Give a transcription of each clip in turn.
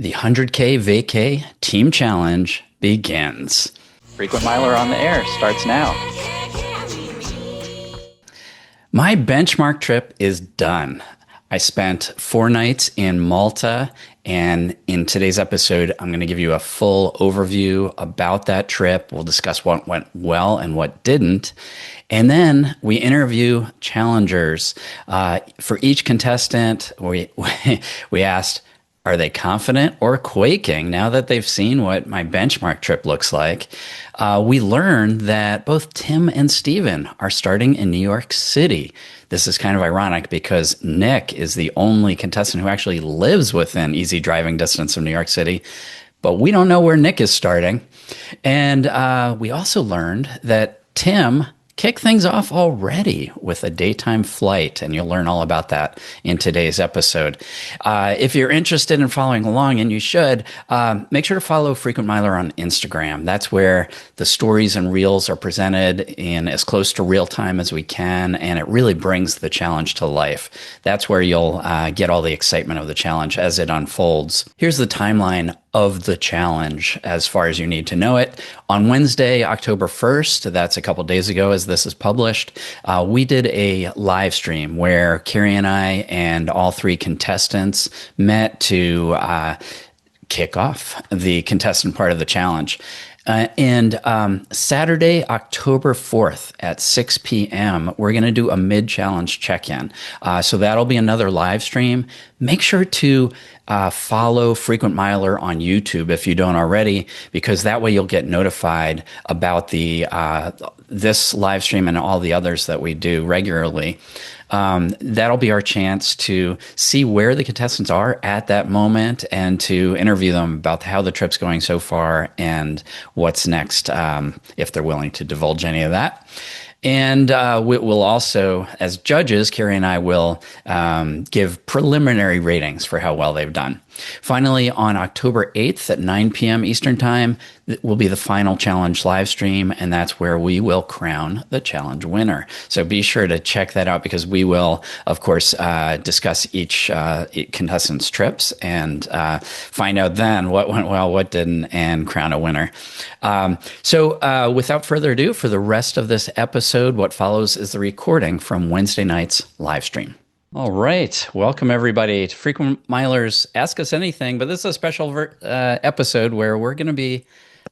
The 100K Vacay Team Challenge begins. Frequent Miler on the Air starts now. My benchmark trip is done. I spent 4 nights in Malta, and in today's episode, I'm going to give you a full overview about that trip. We'll discuss what went well and what didn't. And then we interview challengers. For each contestant, we asked, are they confident or quaking now that they've seen what my benchmark trip looks like? We learned that both Tim and Steven are starting in New York City. This is kind of ironic because Nick is the only contestant who actually lives within easy driving distance of New York City, but we don't know where Nick is starting. And we also learned that Tim kick things off already with a daytime flight, and you'll learn all about that in today's episode. If you're interested in following along, and you should, make sure to follow Frequent Miler on Instagram. That's where the stories and reels are presented in as close to real time as we can, and it really brings the challenge to life. That's where you'll get all the excitement of the challenge as it unfolds. Here's the timeline of the challenge as far as you need to know it. On Wednesday, October 1st, that's a couple days ago as this is published, we did a live stream where Carrie and I and all 3 contestants met to kick off the contestant part of the challenge. And Saturday, October 4th at 6 p.m., we're going to do a mid-challenge check-in. So that'll be another live stream. Make sure to follow Frequent Miler on YouTube if you don't already, because that way you'll get notified about the this live stream and all the others that we do regularly. That'll be our chance to see where the contestants are at that moment and to interview them about how the trip's going so far and what's next, if they're willing to divulge any of that. And we'll also, as judges, Carrie and I will give preliminary ratings for how well they've done. Finally, on October 8th at 9 p.m. Eastern Time, will be the final challenge live stream, and that's where we will crown the challenge winner. So be sure to check that out because we will, of course, discuss each contestant's trips and find out then what went well, what didn't, and crown a winner. So without further ado, for the rest of this episode, what follows is the recording from Wednesday night's live stream. All right. Welcome, everybody, to Frequent Miler's Ask Us Anything. But this is a special episode where we're going to be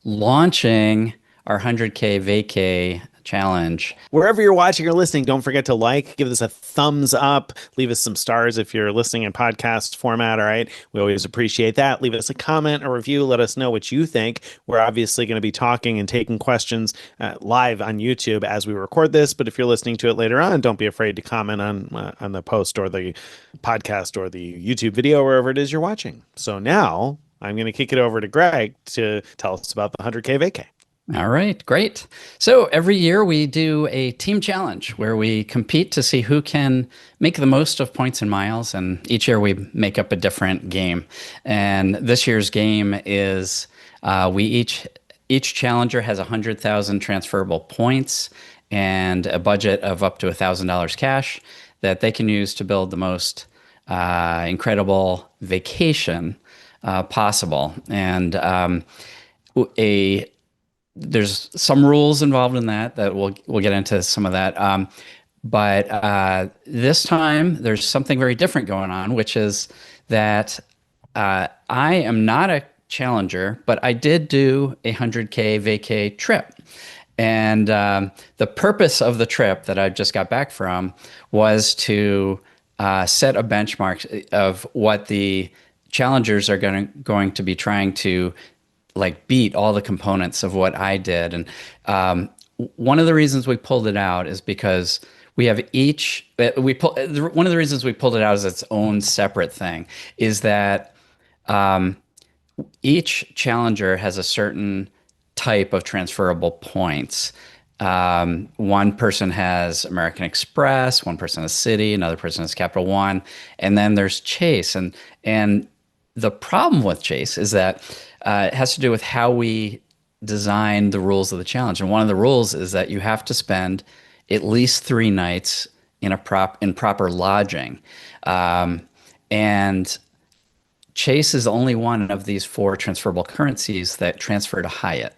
launching our 100K Vacay challenge. Wherever you're watching or listening, don't forget to give us a thumbs up, leave us some stars if you're listening in podcast format. All right. We always appreciate that. Leave us a comment or review. Let us know what you think. We're obviously going to be talking and taking questions live on YouTube as we record this. But if you're listening to it later on, don't be afraid to comment on the post or the podcast or the YouTube video, wherever it is you're watching. So now I'm going to kick it over to Greg to tell us about the 100K Vacay. All right, great. So every year we do a team challenge where we compete to see who can make the most of points and miles. And each year we make up a different game. And this year's game is each challenger has 100,000 transferable points and a budget of up to $1,000 cash that they can use to build the most incredible vacation possible. And there's some rules involved in that we'll get into some of that. But this time there's something very different going on, which is that I am not a challenger, but I did do a 100K Vacay trip. And the purpose of the trip that I just got back from was to set a benchmark of what the challengers are going to be trying to beat all the components of what I did. And one of the reasons we pulled it out is because we have one of the reasons we pulled it out as its own separate thing is that each challenger has a certain type of transferable points. One person has American Express, one person has City, another person has Capital One, and then there's Chase. And the problem with Chase is that it has to do with how we design the rules of the challenge. And one of the rules is that you have to spend at least 3 nights in proper lodging. And Chase is only one of these four transferable currencies that transfer to Hyatt.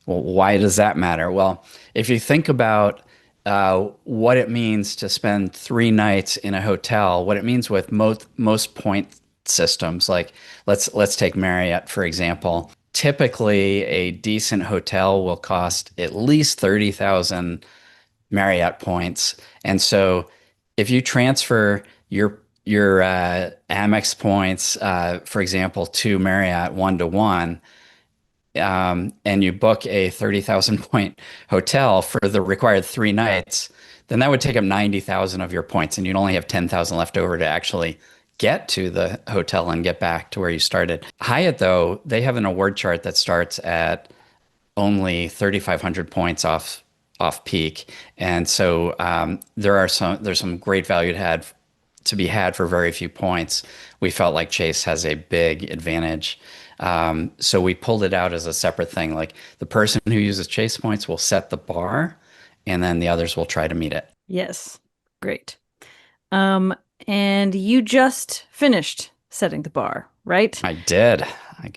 Well, why does that matter? Well, if you think about what it means to spend 3 nights in a hotel, what it means with most point systems, like let's take Marriott for example. Typically, a decent hotel will cost at least 30,000 Marriott points, and so if you transfer your Amex points, for example, to Marriott 1 to 1, and you book a 30,000 point hotel for the required 3 nights, then that would take up 90,000 of your points, and you'd only have 10,000 left over to actually get to the hotel and get back to where you started. Hyatt, though, they have an award chart that starts at only 3,500 points off peak, and so there's some great value to be had for very few points. We felt like Chase has a big advantage. So we pulled it out as a separate thing. Like the person who uses Chase points will set the bar, and then the others will try to meet it. Yes. Great. And you just finished setting the bar, right? I did. I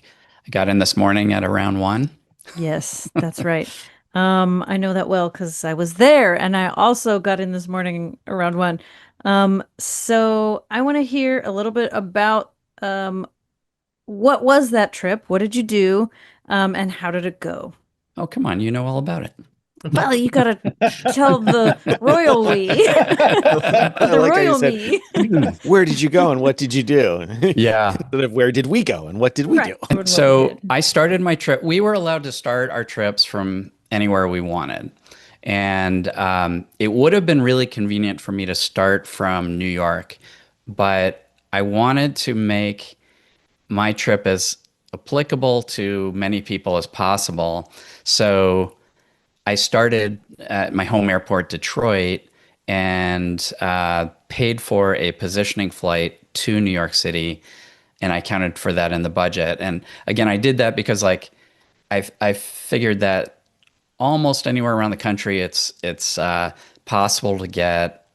got in this morning at around 1. Yes, that's right. I know that well because I was there, and I also got in this morning around 1. So I want to hear a little bit about what was that trip? What did you do? And how did it go? Oh, come on. You know all about it. Well, you got to tell the royal we. I The like how you royal said, me. where did you go and what did you do? Yeah. Instead of where did we go and what did we Right. do? What we So did. I started my trip. We were allowed to start our trips from anywhere we wanted. And it would have been really convenient for me to start from New York, but I wanted to make my trip as applicable to many people as possible. So I started at my home airport, Detroit, and paid for a positioning flight to New York City, and I counted for that in the budget. And again, I did that because like I figured that almost anywhere around the country, it's possible to get.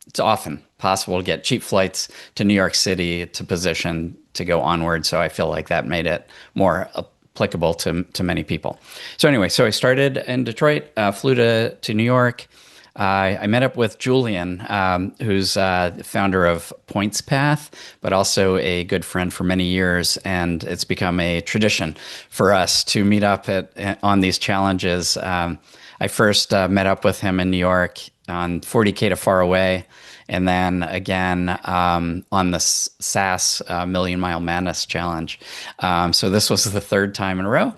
It's often possible to get cheap flights to New York City to position to go onward. So I feel like that made it more applicable to many people. So anyway, so I started in Detroit, flew to New York. I met up with Julian, who's the founder of Points Path, but also a good friend for many years. And it's become a tradition for us to meet up on these challenges. I first met up with him in New York on 40K to Far Away, and then again on the SAS Million Mile Madness Challenge. So this was the third time in a row.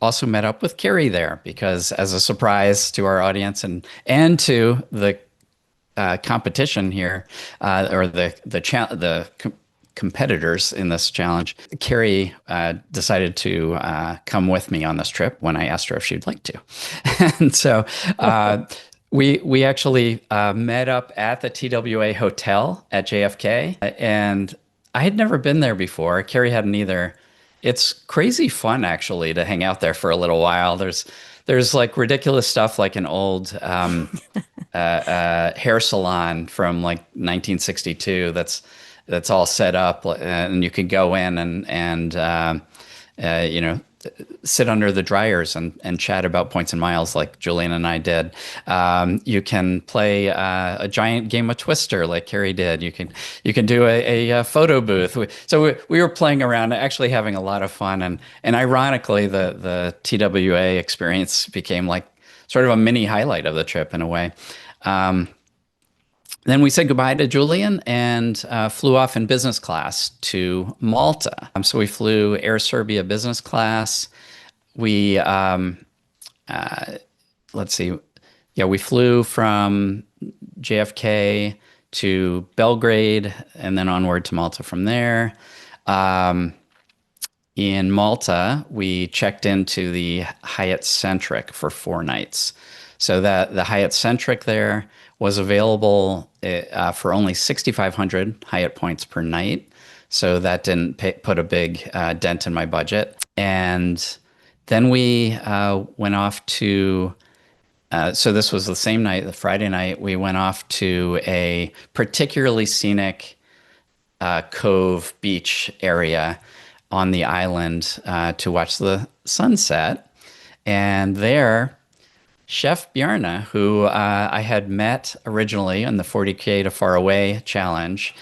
Also met up with Carrie there because, as a surprise to our audience and to the competition here, or the competitors in this challenge, Carrie decided to come with me on this trip when I asked her if she'd like to, and so. We actually met up at the TWA hotel at JFK, and I had never been there before. Carrie hadn't either. It's crazy fun actually to hang out there for a little while. There's like ridiculous stuff like an old hair salon from like 1962 that's all set up, and you can go in and you know, sit under the dryers and chat about points and miles like Julian and I did. You can play a giant game of Twister like Carrie did. You can do a photo booth. We were playing around, actually having a lot of fun. And ironically, the TWA experience became like sort of a mini highlight of the trip in a way. Then we said goodbye to Julian and flew off in business class to Malta. So we flew Air Serbia business class. We, let's see, yeah, we flew from JFK to Belgrade and then onward to Malta from there. In Malta, we checked into the Hyatt Centric for 4 nights. So that the Hyatt Centric there was available for only 6,500 Hyatt points per night. So that didn't put a big dent in my budget. And then we went off to, so this was the same night, the Friday night, we went off to a particularly scenic cove beach area on the island to watch the sunset. And there, Chef Bjarne, who I had met originally on the 40K to Far Away challenge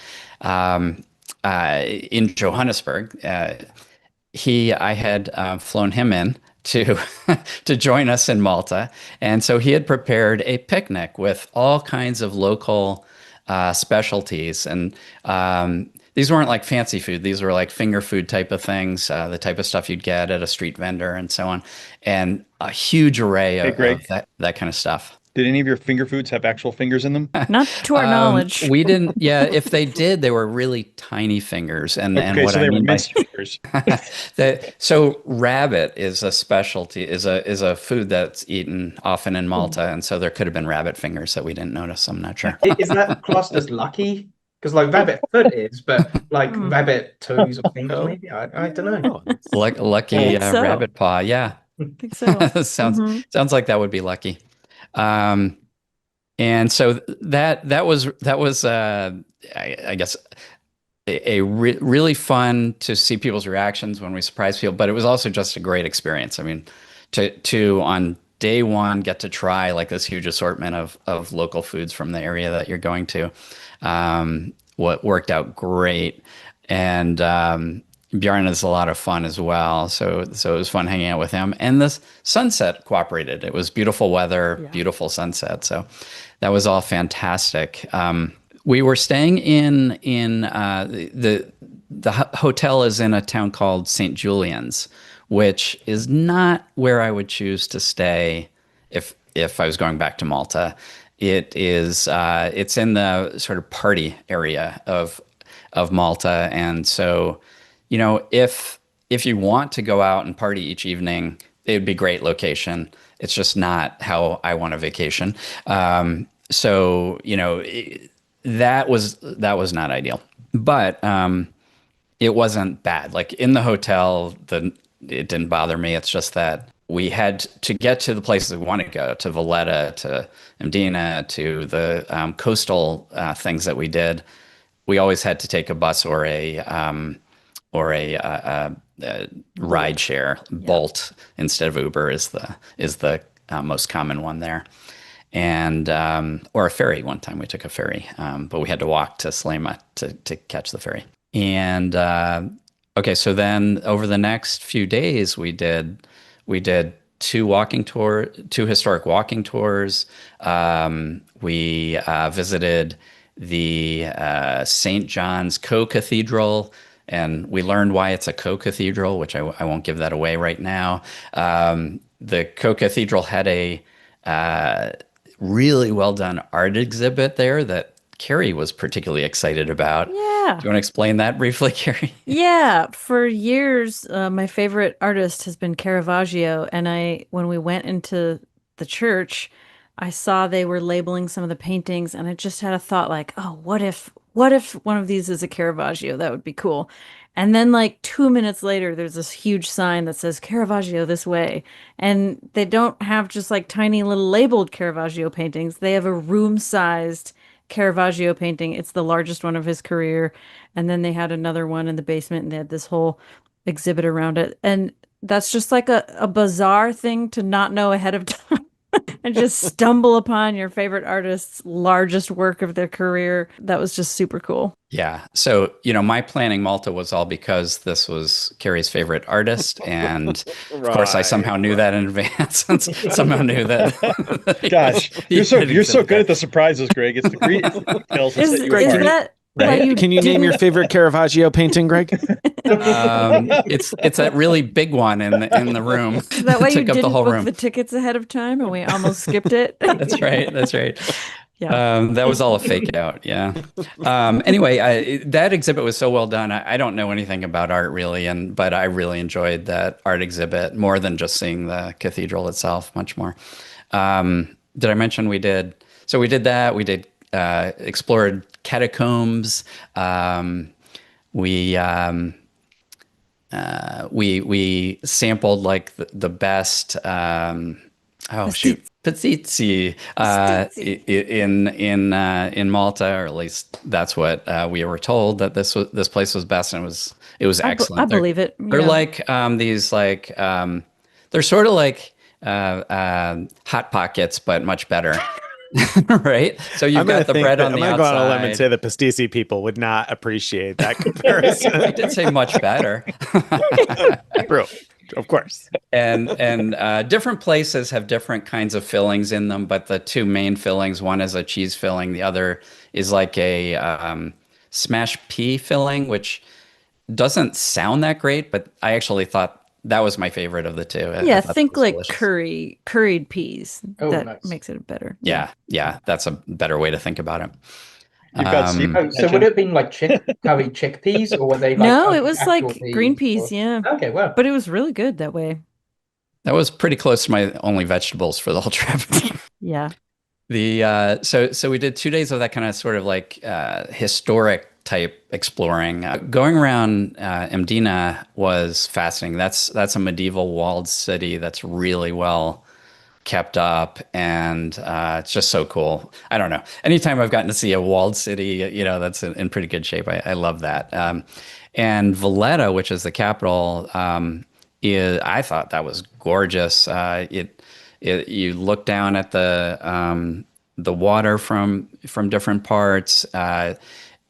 in Johannesburg, I had flown him in to to join us in Malta, and so he had prepared a picnic with all kinds of local specialties, and these weren't like fancy food; these were like finger food type of things, the type of stuff you'd get at a street vendor, and so on, and a huge array Hey, of Greg, that kind of stuff. did any of your finger foods have actual fingers in them? Not to our knowledge. We didn't, yeah, if they did, they were really tiny fingers. And Okay, what so I they were mean by minced fingers. so rabbit is a specialty, is a food that's eaten often in Malta, and so there could have been rabbit fingers that we didn't notice. I'm not sure. Is that classed as lucky? Because like rabbit foot is, but like rabbit toes or fingers, maybe. I don't know. Lucky So. rabbit paw, yeah. I think so. Sounds like that would be lucky. And so that was I guess really fun to see people's reactions when we surprised people, but it was also just a great experience. I mean, to on day one get to try like this huge assortment of local foods from the area that you're going to, what worked out great. And Bjarne is a lot of fun as well. So it was fun hanging out with him. And the sunset cooperated. It was beautiful weather, beautiful sunset. So that was all fantastic. We were staying in the hotel is in a town called St. Julian's, which is not where I would choose to stay if I was going back to Malta. It's in the sort of party area of Malta, and so if you want to go out and party each evening, it would be a great location. It's just not how I want a vacation. So that was not ideal, but it wasn't bad. Like in the hotel, it didn't bother me. It's just that we had to get to the places we want to go, to Valletta, to Mdina, to the coastal things that we did. We always had to take a bus or a ride share. Bolt instead of Uber is the most common one there, and or a ferry. One time we took a ferry, but we had to walk to Slema to catch the ferry. And okay, so then over the next few days we did two historic walking tours. We visited the St. John's Co-Cathedral, and we learned why it's a co-cathedral, which I won't give that away right now. The Co-Cathedral had a really well done art exhibit there that Carrie was particularly excited about. Yeah. Do you want to explain that briefly, Carrie? Yeah. For years, my favorite artist has been Caravaggio. And when we went into the church, I saw they were labeling some of the paintings, and I just had a thought like, oh, what if one of these is a Caravaggio? That would be cool. And then like 2 minutes later, there's this huge sign that says Caravaggio this way. And they don't have just like tiny little labeled Caravaggio paintings. They have a room-sized Caravaggio painting. It's the largest one of his career. And then they had another one in the basement, and they had this whole exhibit around it. And that's just like a bizarre thing to not know ahead of time. And just stumble upon your favorite artist's largest work of their career. That was just super cool. Yeah. So, my planning Malta was all because this was Carrie's favorite artist. And of course, I somehow knew that in advance. And somehow knew that. Gosh, you're so good at the surprises, Greg. It's the details that set you apart. Right? Can you name your favorite Caravaggio painting, Greg? It's that really big one in the room. Is that why you Took up didn't the whole book room. the tickets ahead of time and we almost skipped it? That's right. Yeah. That was all a fake out. Yeah. Anyway, that exhibit was so well done. I don't know anything about art really, but I really enjoyed that art exhibit more than just seeing the cathedral itself. Much more. Did I mention we did? So we did that. We did explored catacombs. We sampled like the best. Pizzizi in Malta, or at least that's what we were told, that this place was best, and it was I excellent. believe it. They're Yeah. like these like they're sort of like hot pockets, but much better. Right? So you've got the bread on the I'm gonna go on a limb and outside. say the pasticci people would not appreciate that comparison. I did say much better. True, of course. And different places have different kinds of fillings in them, but the two main fillings, one is a cheese filling, the other is like a smashed pea filling, which doesn't sound that great, but I actually thought that was my favorite of the two. I Yeah, thought that think was like delicious. curried peas. Oh, That nice. makes it better. Yeah, that's a better way to think about it. You've got Steve Oh, so would it have been like curried chickpeas, or were they like No, it was actual like peas, green peas, or- yeah. Okay, well, But it was really good that way. That was pretty close to my only vegetables for the whole trip. Yeah. So we did 2 days of that kind of sort of like historic type exploring. Going around Mdina was fascinating. That's a medieval walled city that's really well kept up, and it's just so cool. I don't know. Anytime I've gotten to see a walled city, that's in pretty good shape. I love that. And Valletta, which is the capital, I thought that was gorgeous. You look down at the water from different parts.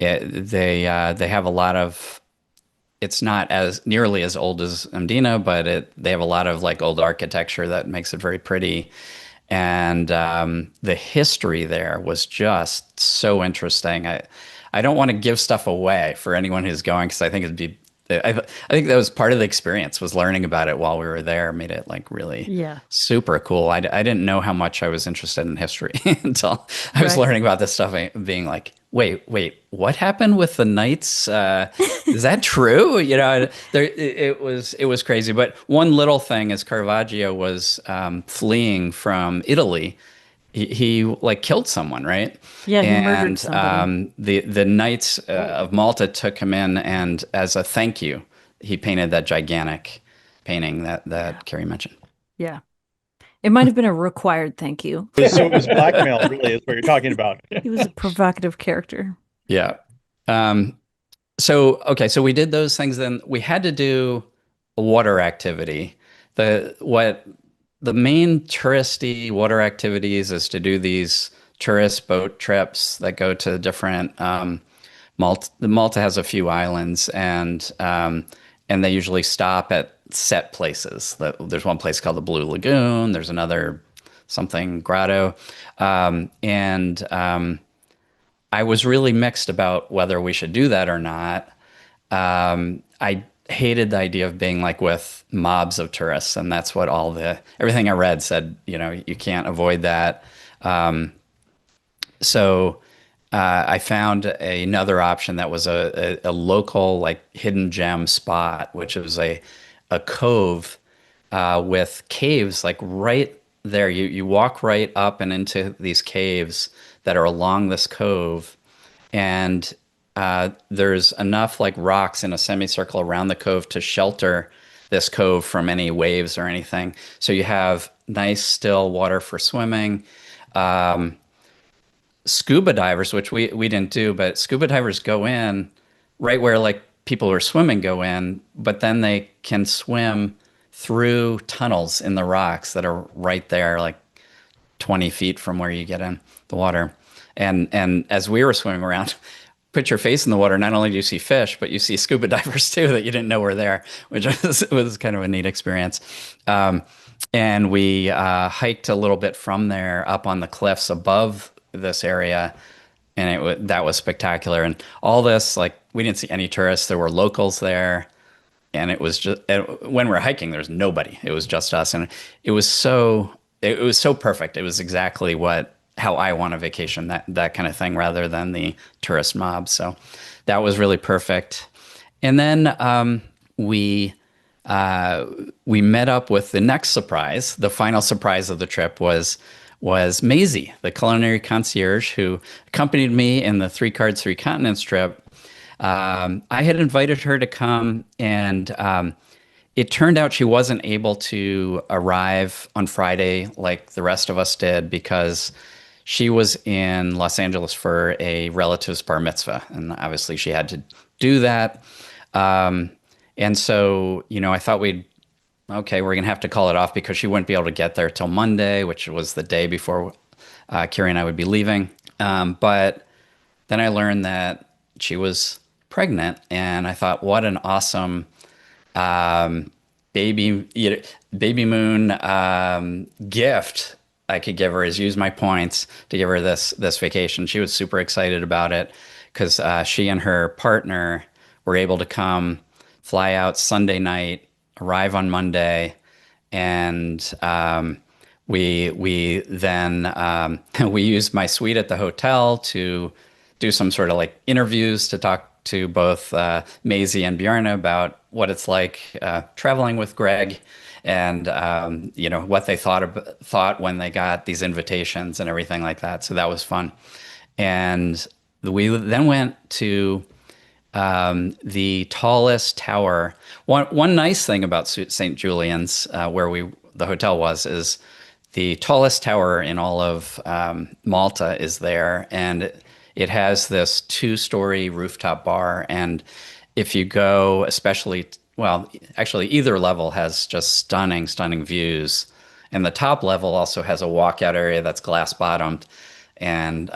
They have a lot of. It's not as nearly as old as Mdina, but they have a lot of like old architecture that makes it very pretty. And the history there was just so interesting. I don't want to give stuff away for anyone who's going, because I think it'd be. I think that was part of the experience, was learning about it while we were there. Made it like really super cool. I didn't know how much I was interested in history until I was learning about this stuff, being like, wait, what happened with the knights? Is that true? It was crazy. But one little thing is Caravaggio was fleeing from Italy. He like killed someone, right? Yeah, he murdered And somebody. the Knights of Malta took him in, and as a thank you, he painted that gigantic painting that Carrie mentioned. Yeah. It might have been a required thank you. So it was blackmail, really, is what you're talking about. He was a provocative character. Yeah. So we did those things. Then we had to do a water activity. The main touristy water activities is to do these tourist boat trips that go to different. Malta has a few islands, and they usually stop at set places. There's one place called the Blue Lagoon. There's another something grotto, and I was really mixed about whether we should do that or not. I hated the idea of being like with mobs of tourists, and that's what everything I read said. You can't avoid that. So I found another option that was a local like hidden gem spot, which was a cove with caves like right there. You walk right up and into these caves that are along this cove, and there's enough like rocks in a semicircle around the cove to shelter this cove from any waves or anything. So you have nice still water for swimming. Scuba divers, which we didn't do, but scuba divers go in right where like people who are swimming go in, but then they can swim through tunnels in the rocks that are right there, like 20 feet from where you get in the water. And as we were swimming around, put your face in the water, not only do you see fish, but you see scuba divers too that you didn't know were there, which was kind of a neat experience. And we hiked a little bit from there up on the cliffs above this area, and that was spectacular. And all this, like, we didn't see any tourists. There were locals there, and it was just when we were hiking, there's nobody. It was just us, and it was so perfect. It was exactly how I want a vacation, that kind of thing, rather than the tourist mob. So that was really perfect. And then we met up with the next surprise. The final surprise of the trip was Maisie, the culinary concierge who accompanied me in the 3 Cards, 3 Continents trip. I had invited her to come, and it turned out she wasn't able to arrive on Friday like the rest of us did because she was in Los Angeles for a relative's bar mitzvah, and obviously she had to do that. And so, I thought okay, we're gonna have to call it off because she wouldn't be able to get there till Monday, which was the day before Carrie and I would be leaving. But then I learned that she was pregnant, and I thought, what an awesome baby moon gift I could give her, is use my points to give her this vacation. She was super excited about it because she and her partner were able to come, fly out Sunday night, arrive on Monday, and we then we used my suite at the hotel to do some sort of like interviews to talk to both Maisie and Bjarne about what it's like traveling with Greg, and what they thought when they got these invitations and everything like that. So that was fun, and we then went to the tallest tower. One nice thing about St. Julian's, where the hotel was, is the tallest tower in all of Malta is there, and it has this 2-story rooftop bar. And if you go, actually either level has just stunning views, and the top level also has a walkout area that's glass bottomed, and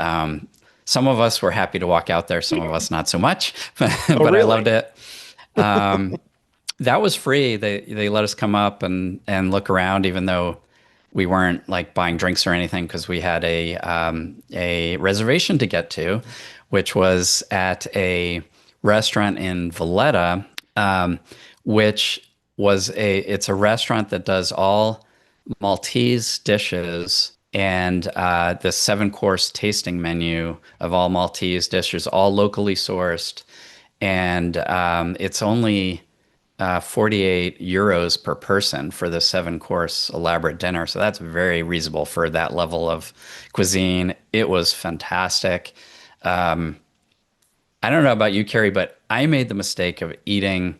some of us were happy to walk out there, some of us not so much, but really? I loved it. That was free. They let us come up and look around, even though we weren't like buying drinks or anything, because we had a reservation to get to, which was at a restaurant in Valletta, which was it's a restaurant that does all Maltese dishes, and the 7-course tasting menu of all Maltese dishes, all locally sourced. And it's only 48 euros per person for the 7-course elaborate dinner. So that's very reasonable for that level of cuisine. It was fantastic. I don't know about you, Carrie, but I made the mistake of eating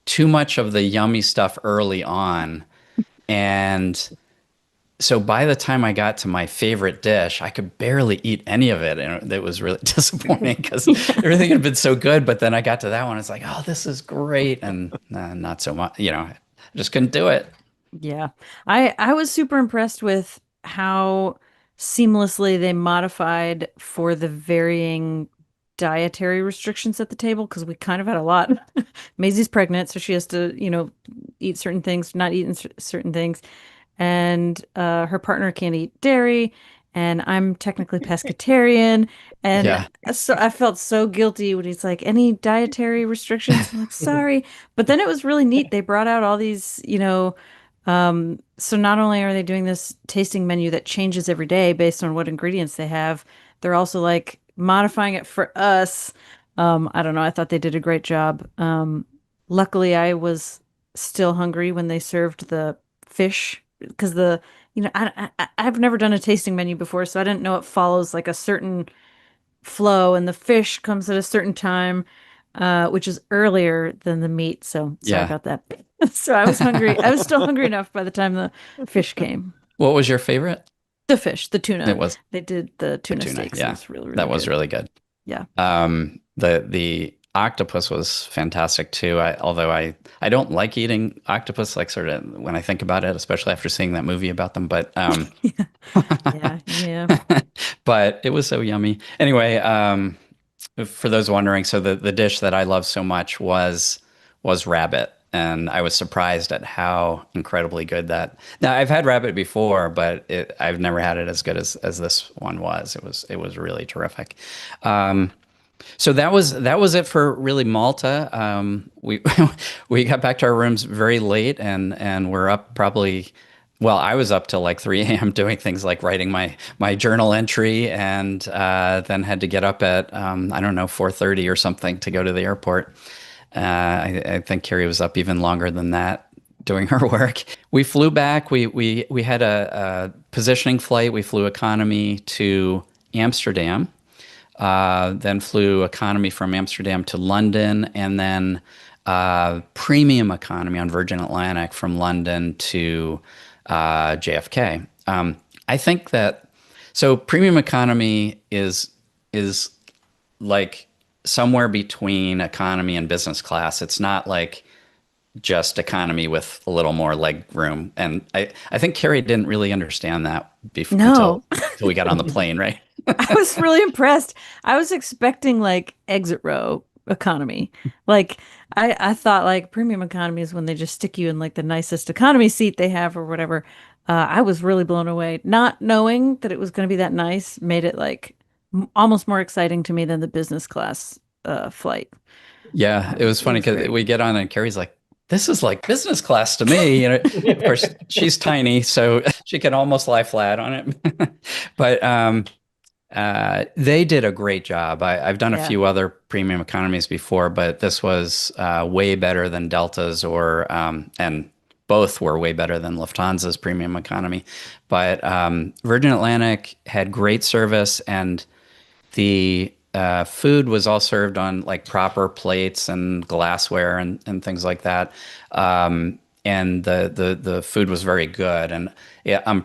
too much of the yummy stuff early on. And so by the time I got to my favorite dish, I could barely eat any of it. And it was really disappointing because everything had been so good. But then I got to that one. It's like, oh, this is great. And not so much, I just couldn't do it. Yeah. I was super impressed with how seamlessly they modified for the varying dietary restrictions at the table, because we kind of had a lot. Maisie's pregnant, so she has to, eat certain things, not eat certain things. And her partner can't eat dairy, and I'm technically pescatarian. And Yeah. so I felt so guilty when he's like, any dietary restrictions? I'm like, sorry. But then it was really neat. They brought out all these, so not only are they doing this tasting menu that changes every day based on what ingredients they have, they're also like modifying it for us. I don't know. I thought they did a great job. Luckily, I was still hungry when they served the fish, because I've never done a tasting menu before, so I didn't know it follows like a certain flow, and the fish comes at a certain time, which is earlier than the meat. So sorry about that. So I was hungry. I was still hungry enough by the time the fish came. What was your favorite? The fish, the tuna. It was. They did the tuna steaks. Yeah, it was really that was good. really good. Yeah. The octopus was fantastic too. Although I don't like eating octopus, like sort of when I think about it, especially after seeing that movie about them. But yeah. But it was so yummy. Anyway, for those wondering, so the dish that I love so much was rabbit. And I was surprised at how incredibly good that. Now I've had rabbit before, but I've never had it as good as this one was. It was really terrific. So that was it for really Malta. We we got back to our rooms very late, and we're up probably. Well, I was up till like 3 a.m. doing things like writing my journal entry, and then had to get up at 4:30 or something to go to the airport. I think Carrie was up even longer than that doing her work. We flew back. We had a positioning flight. We flew economy to Amsterdam, then flew economy from Amsterdam to London, and then premium economy on Virgin Atlantic from London to JFK. I think that so premium economy is like somewhere between economy and business class. It's not like just economy with a little more leg room. And I think Carrie didn't really understand that before No. until we got on the plane, right? I was really impressed. I was expecting like exit row economy. Like I thought like premium economy is when they just stick you in like the nicest economy seat they have or whatever. I was really blown away. Not knowing that it was going to be that nice made it like almost more exciting to me than the business class flight. Yeah, it was funny because we get on and Carrie's like, this is like business class to me. Of course, she's tiny, so she can almost lie flat on it. But they did a great job. I've done a few other premium economies before, but this was way better than Delta's and both were way better than Lufthansa's premium economy. But Virgin Atlantic had great service, and the food was all served on like proper plates and glassware and things like that. And the food was very good. And yeah,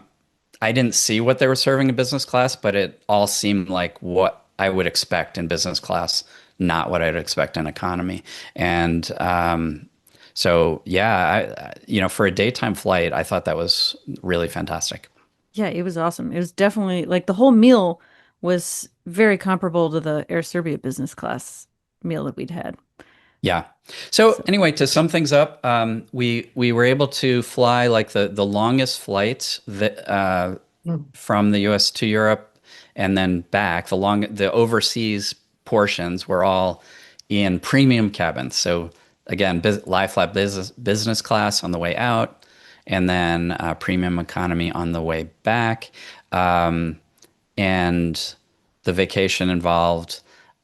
I didn't see what they were serving in business class, but it all seemed like what I would expect in business class, not what I'd expect in economy. And so, yeah, for a daytime flight, I thought that was really fantastic. Yeah, it was awesome. It was definitely like the whole meal was very comparable to the Air Serbia business class meal that we'd had. Yeah. So anyway, to sum things up, we were able to fly like the longest flights that from the U.S. to Europe and then back. The overseas portions were all in premium cabins. So again, lie flat business class on the way out, and then premium economy on the way back. And the vacation involved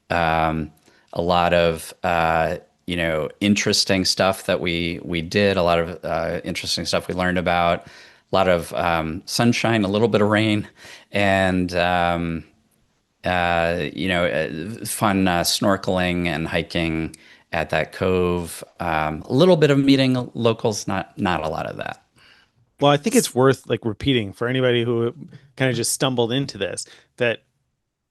a lot of interesting stuff that we did, a lot of interesting stuff we learned about, a lot of sunshine, a little bit of rain, and fun snorkeling and hiking at that cove. A little bit of meeting locals, not a lot of that. Well, I think it's worth like repeating for anybody who kind of just stumbled into this, that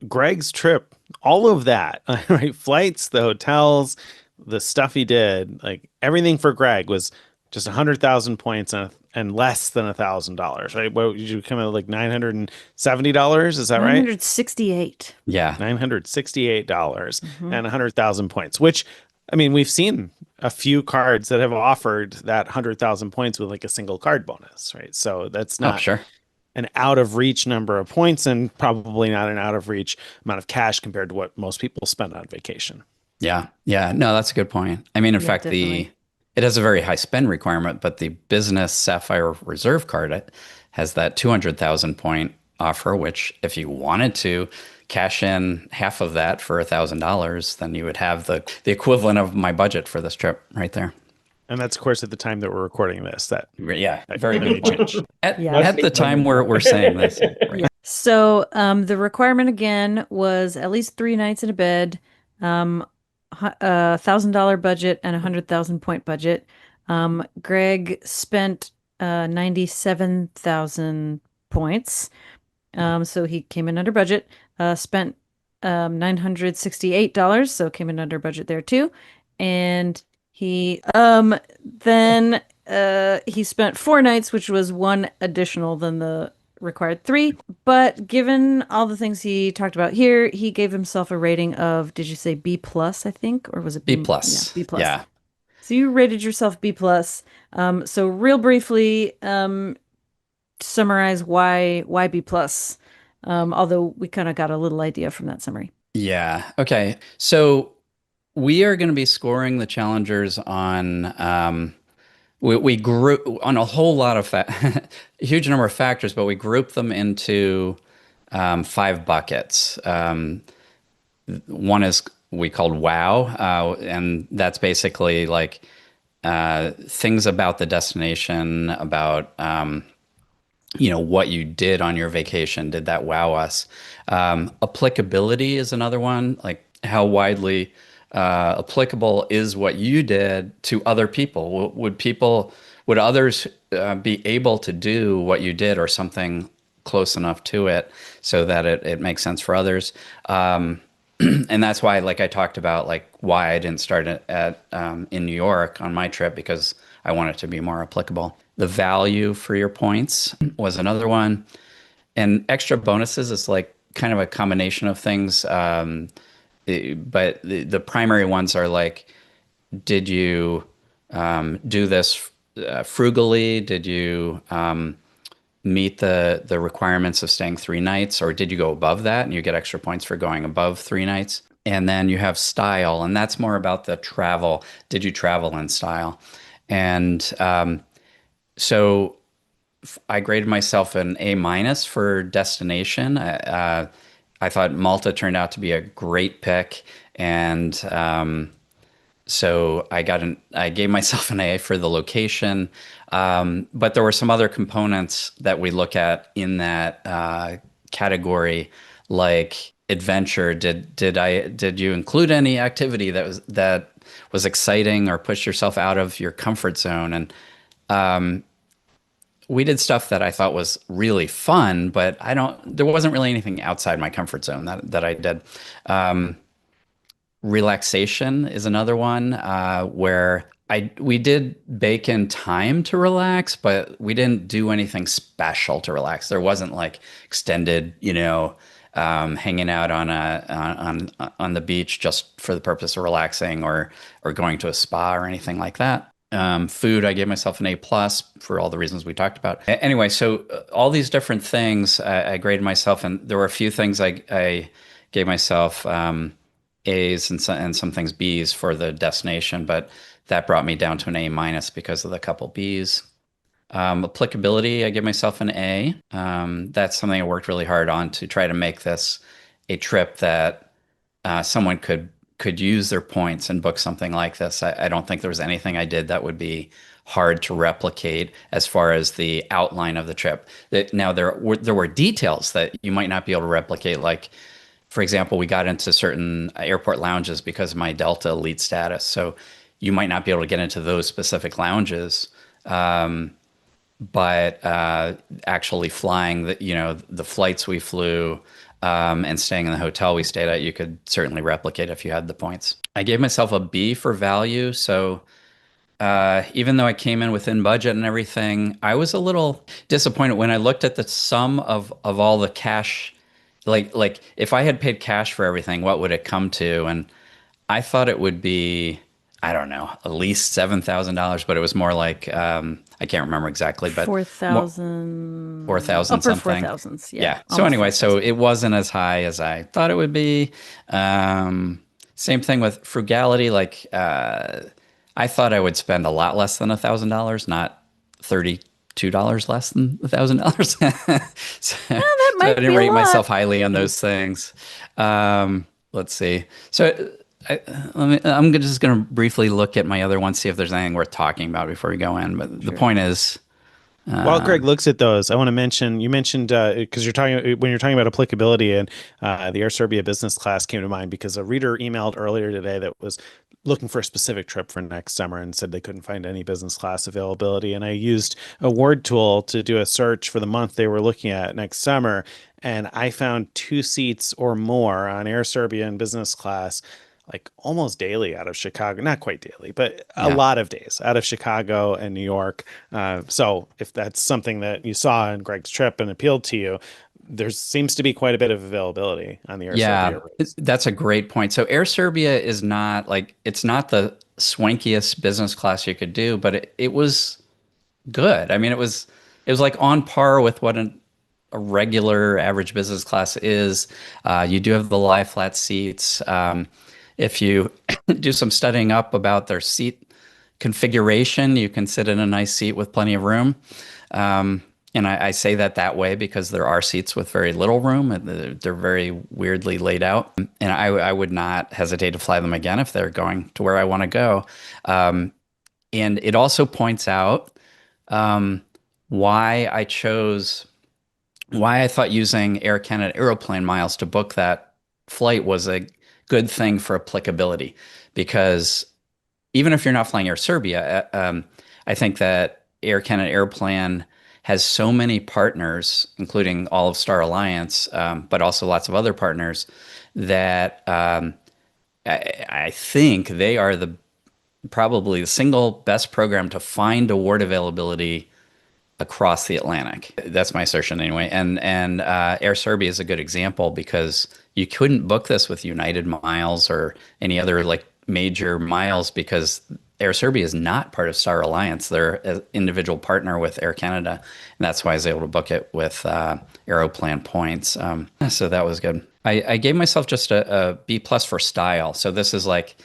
Greg's trip, all of that, right? Flights, the hotels, the stuff he did, like everything for Greg was just 100,000 points and less than $1,000, right? What did you come out like $970? Is that right? 968. Yeah. $968 and 100,000 points, which, I mean, we've seen a few cards that have offered that 100,000 points with like a single card bonus, right? So that's not an out of reach number of points, and probably not an out of reach amount of cash compared to what most people spend on vacation. Yeah. Yeah. No, that's a good point. I mean, in fact, it has a very high spend requirement, but the business Sapphire Reserve card has that 200,000 point offer, which if you wanted to cash in half of that for $1,000, then you would have the equivalent of my budget for this trip right there. And that's, of course, at the time that we're recording this. That very big change. At the time we're saying this. Right. So the requirement again was at least 3 nights in a bed, $1,000 budget and 100,000 point budget. Greg spent 97,000 points, so he came in under budget. Spent $968, so came in under budget there too, and he then he spent 4 nights, which was 1 additional than the required 3. But given all the things he talked about here, he gave himself a rating of, did you say B plus, I think, or was it B plus? Yeah, B plus. Yeah. So you rated yourself B plus. So real briefly, summarize why B plus. Although we kind of got a little idea from that summary. Yeah. Okay. So we are going to be scoring the challengers on we group on a whole lot of a huge number of factors, but we group them into 5 buckets. One is we called wow, and that's basically like things about the destination, about what you did on your vacation. Did that wow us? Applicability is another one, like how widely applicable is what you did to other people? Would others be able to do what you did or something close enough to it so that it makes sense for others? And that's why, like I talked about, like why I didn't start in New York on my trip, because I want it to be more applicable. The value for your points was another one, and extra bonuses is like kind of a combination of things. But the primary ones are like, did you do this frugally? Did you meet the requirements of staying 3 nights, or did you go above that and you get extra points for going above 3 nights? And then you have style, and that's more about the travel. Did you travel in style? And so I graded myself an A- for destination. I thought Malta turned out to be a great pick, and so I gave myself an A for the location. But there were some other components that we look at in that category, like adventure. Did you include any activity that was exciting or pushed yourself out of your comfort zone? And we did stuff that I thought was really fun, but there wasn't really anything outside my comfort zone that I did. Relaxation is another one where we did bake in time to relax, but we didn't do anything special to relax. There wasn't like extended, hanging out on the beach just for the purpose of relaxing, or going to a spa or anything like that. Food, I gave myself an A+ for all the reasons we talked about. Anyway, so all these different things I graded myself, and there were a few things I gave myself A's and some things B's for the destination, but that brought me down to an A- because of the couple B's. Applicability, I give myself an A. That's something I worked really hard on to try to make this a trip that someone could use their points and book something like this. I don't think there was anything I did that would be hard to replicate as far as the outline of the trip. Now there were details that you might not be able to replicate. Like, for example, we got into certain airport lounges because of my Delta Elite status. So you might not be able to get into those specific lounges. But actually flying the flights we flew, and staying in the hotel we stayed at, you could certainly replicate if you had the points. I gave myself a B for value. So even though I came in within budget and everything, I was a little disappointed when I looked at the sum of all the cash. Like if I had paid cash for everything, what would it come to? And I thought it would be, I don't know, at least $7,000, but it was more like I can't remember exactly, but 4,000, 4,000 upper something. 4,000s. Yeah. So anyway, so it wasn't as high as I thought it would be. Same thing with frugality. Like I thought I would spend a lot less than $1,000, not $32 less than $1,000. So that might I didn't be a rate lot. myself highly on those things. Let's see. So I'm just going to briefly look at my other ones, see if there's anything worth talking about before we go in. But the point is, while Greg looks at those, I want to mention, you mentioned, because when you're talking about applicability, and the Air Serbia business class came to mind because a reader emailed earlier today that was looking for a specific trip for next summer and said they couldn't find any business class availability. And I used a word tool to do a search for the month they were looking at next summer. And I found 2 seats or more on Air Serbia in business class, like almost daily out of Chicago, not quite daily, but a lot of days out of Chicago and New York. So if that's something that you saw in Greg's trip and appealed to you, there seems to be quite a bit of availability on the Air Serbia routes. That's a great point. So Air Serbia is not like, it's not the swankiest business class you could do, but it was good. I mean, it was like on par with what a regular average business class is. You do have the lie flat seats. If you do some studying up about their seat configuration, you can sit in a nice seat with plenty of room. And I say that way because there are seats with very little room, and they're very weirdly laid out. And I would not hesitate to fly them again if they're going to where I want to go. And it also points out why I thought using Air Canada Aeroplane miles to book that flight was a good thing for applicability, because even if you're not flying Air Serbia, I think that Air Canada Airplan has so many partners, including all of Star Alliance, but also lots of other partners, that I think they are probably the single best program to find award availability across the Atlantic. That's my assertion anyway. And Air Serbia is a good example because you couldn't book this with United Miles or any other like major miles because Air Serbia is not part of Star Alliance. They're an individual partner with Air Canada, and that's why I was able to book it with Aeroplan points. So that was good. I gave myself just a B plus for style. So this is like,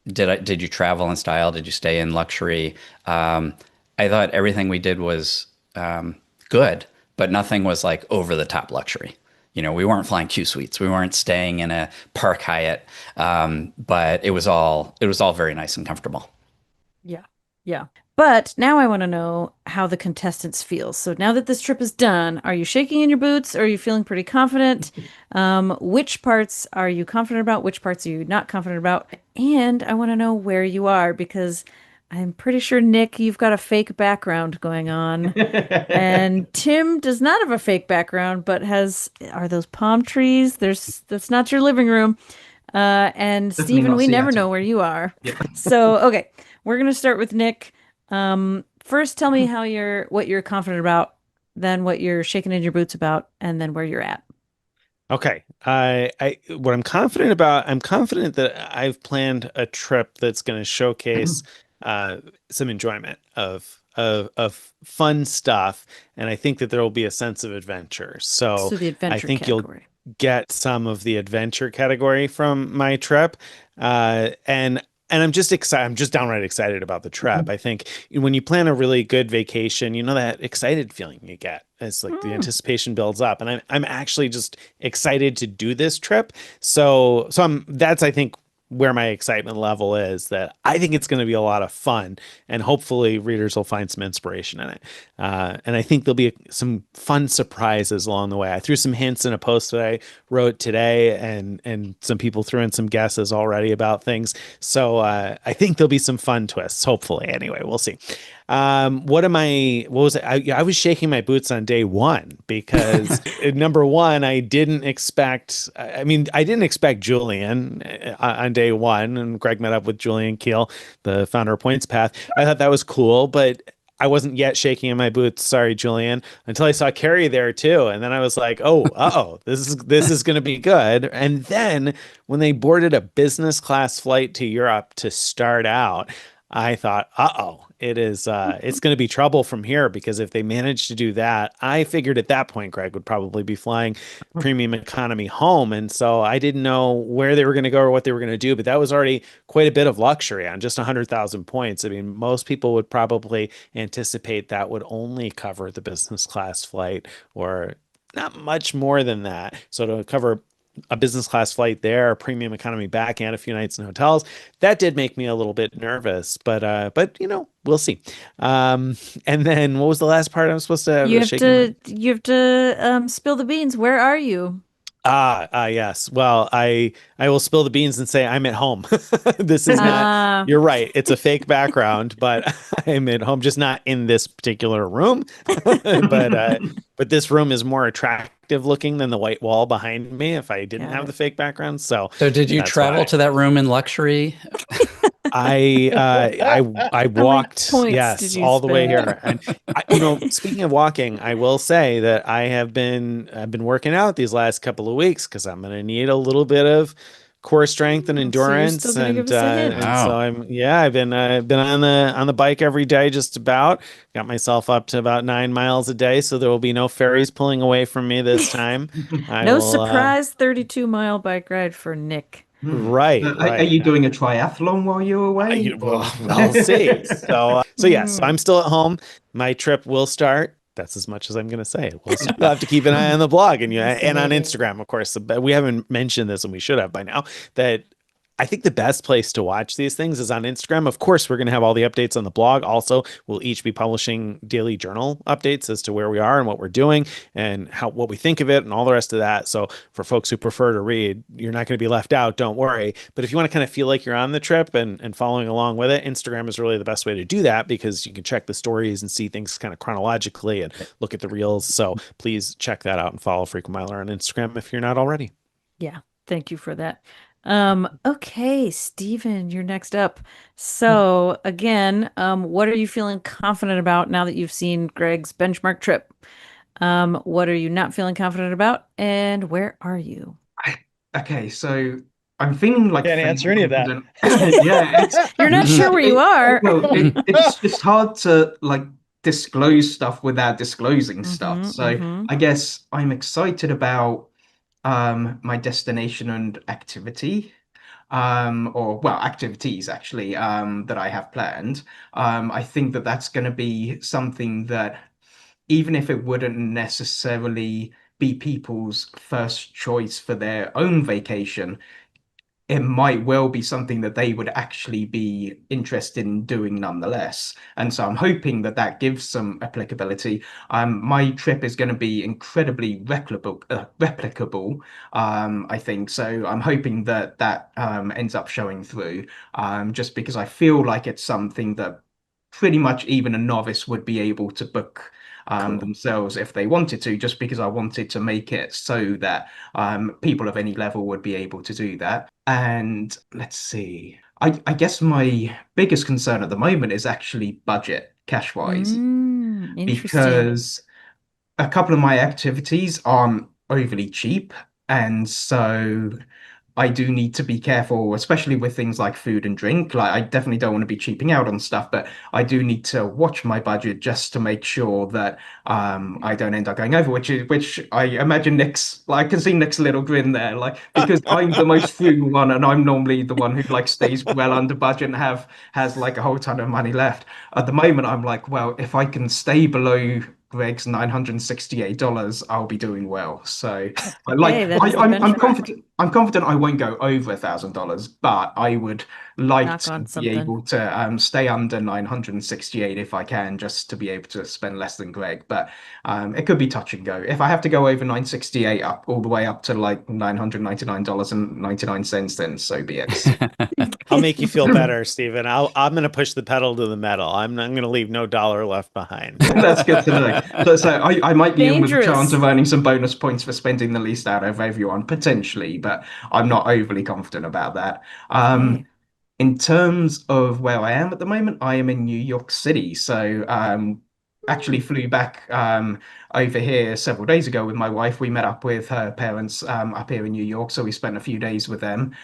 did you travel in style? Did you stay in luxury? I thought everything we did was good, but nothing was like over the top luxury. You know, we weren't flying Q suites. We weren't staying in a Park Hyatt, but it was all very nice and comfortable. Yeah. Yeah. But now I want to know how the contestants feel. So now that this trip is done, are you shaking in your boots? Or are you feeling pretty confident? Which parts are you confident about? Which parts are you not confident about? And I want to know where you are because I'm pretty sure, Nick, you've got a fake background going on. And Tim does not have a fake background, but are those palm trees? That's not your living room. And Definitely Stephen, not we never Seattle. know where you are. Yeah. So, okay, we're going to start with Nick. First, tell me what you're confident about, then what you're shaking in your boots about, and then where you're at. Okay. What I'm confident about, I'm confident that I've planned a trip that's going to showcase some enjoyment of fun stuff, and I think that there will be a sense of adventure. So the adventure I think category. you'll get some of the adventure category from my trip, and I'm just excited. I'm just downright excited about the trip. I think when you plan a really good vacation, you know that excited feeling you get. It's like the anticipation builds up, and I'm actually just excited to do this trip. So that's I think where my excitement level is, that I think it's going to be a lot of fun, and hopefully readers will find some inspiration in it. And I think there'll be some fun surprises along the way. I threw some hints in a post that I wrote today, and some people threw in some guesses already about things. So I think there'll be some fun twists, hopefully. Anyway, we'll see. What was it? I was shaking my boots on day one because number one, I didn't expect Julian on day one, and Greg met up with Julian Keel, the founder of Points Path. I thought that was cool, but I wasn't yet shaking in my boots. Sorry, Julian, until I saw Carrie there too. And then I was like, oh, this is going to be good. And then when they boarded a business class flight to Europe to start out, I thought, it's going to be trouble from here, because if they manage to do that, I figured at that point Greg would probably be flying premium economy home. And so I didn't know where they were going to go or what they were going to do, but that was already quite a bit of luxury on just 100,000 points. I mean, most people would probably anticipate that would only cover the business class flight, or not much more than that. So to cover a business class flight there, premium economy back, and a few nights in hotels, that did make me a little bit nervous, but we'll see. And then what was the last part I was supposed to You have to spill the beans. Where are you? Yes. Well, I will spill the beans and say I'm at home. This is not, you're right. It's a fake background, but I'm at home, just not in this particular room. But this room is more attractive looking than the white wall behind me if I didn't have the fake background. So did you travel to that room in luxury? I walked, yes, all the way here. And speaking of walking, I will say that I've been working out these last couple of weeks because I'm going to need a little bit of core strength and endurance. So you're still gonna give us a hint. So I've been on the bike every day, just about. Got myself up to about 9 miles a day, so there will be no ferries pulling away from me this time. Surprise 32-mile bike ride for Nick. Right. Are you doing a triathlon while you're away? We'll see. So I'm still at home. My trip will start. That's as much as I'm going to say. We'll have to keep an eye on the blog and on Instagram, of course. But we haven't mentioned this, and we should have by now, that I think the best place to watch these things is on Instagram. Of course, we're going to have all the updates on the blog. Also, we'll each be publishing daily journal updates as to where we are and what we're doing and what we think of it and all the rest of that. So for folks who prefer to read, you're not going to be left out. Don't worry. But if you want to kind of feel like you're on the trip and following along with it, Instagram is really the best way to do that because you can check the stories and see things kind of chronologically and look at the reels. So please check that out and follow Frequent Miler on Instagram if you're not already. Yeah. Thank you for that. Okay, Stephen, you're next up. So again, what are you feeling confident about now that you've seen Greg's benchmark trip? What are you not feeling confident about? And where are you? Okay, so I'm feeling like Can't answer any of that. Yeah, you're not sure where you are. Well, it's just hard to like disclose stuff without disclosing stuff. So I guess I'm excited about my destination and activity. Or well, activities actually that I have planned. I think that that's going to be something that, even if it wouldn't necessarily be people's first choice for their own vacation, it might well be something that they would actually be interested in doing nonetheless. And so I'm hoping that that gives some applicability. My trip is going to be incredibly replicable, I think. So I'm hoping that that ends up showing through, just because I feel like it's something that pretty much even a novice would be able to book themselves if they wanted to, just because I wanted to make it so that people of any level would be able to do that. And let's see, I guess my biggest concern at the moment is actually budget, cash wise, Interesting. because a couple of my activities aren't overly cheap. And so I do need to be careful, especially with things like food and drink. Like, I definitely don't want to be cheaping out on stuff, but I do need to watch my budget just to make sure that I don't end up going over, which I imagine Nick's, like, I can see Nick's little grin there, like, because I'm the most frugal one and I'm normally the one who like stays well under budget and has like a whole ton of money left. At the moment, I'm like, well, if I can stay below Greg's $968, I'll be doing well. So I'm confident. I'm confident I won't go over $1,000, but I would like to be able to stay under 968 if I can, just to be able to spend less than Greg. But it could be touch and go. If I have to go over 968 up all the way up to like $999.99, then so be it. I'll make you feel better, Stephen. I'm going to push the pedal to the metal. I'm going to leave no dollar left behind. That's good to know. So I might be in with a chance of earning some bonus points for spending the least out of everyone, potentially, but I'm not overly confident about that. In terms of where I am at the moment, I am in New York City. So actually flew back over here several days ago with my wife. We met up with her parents up here in New York, so we spent a few days with them.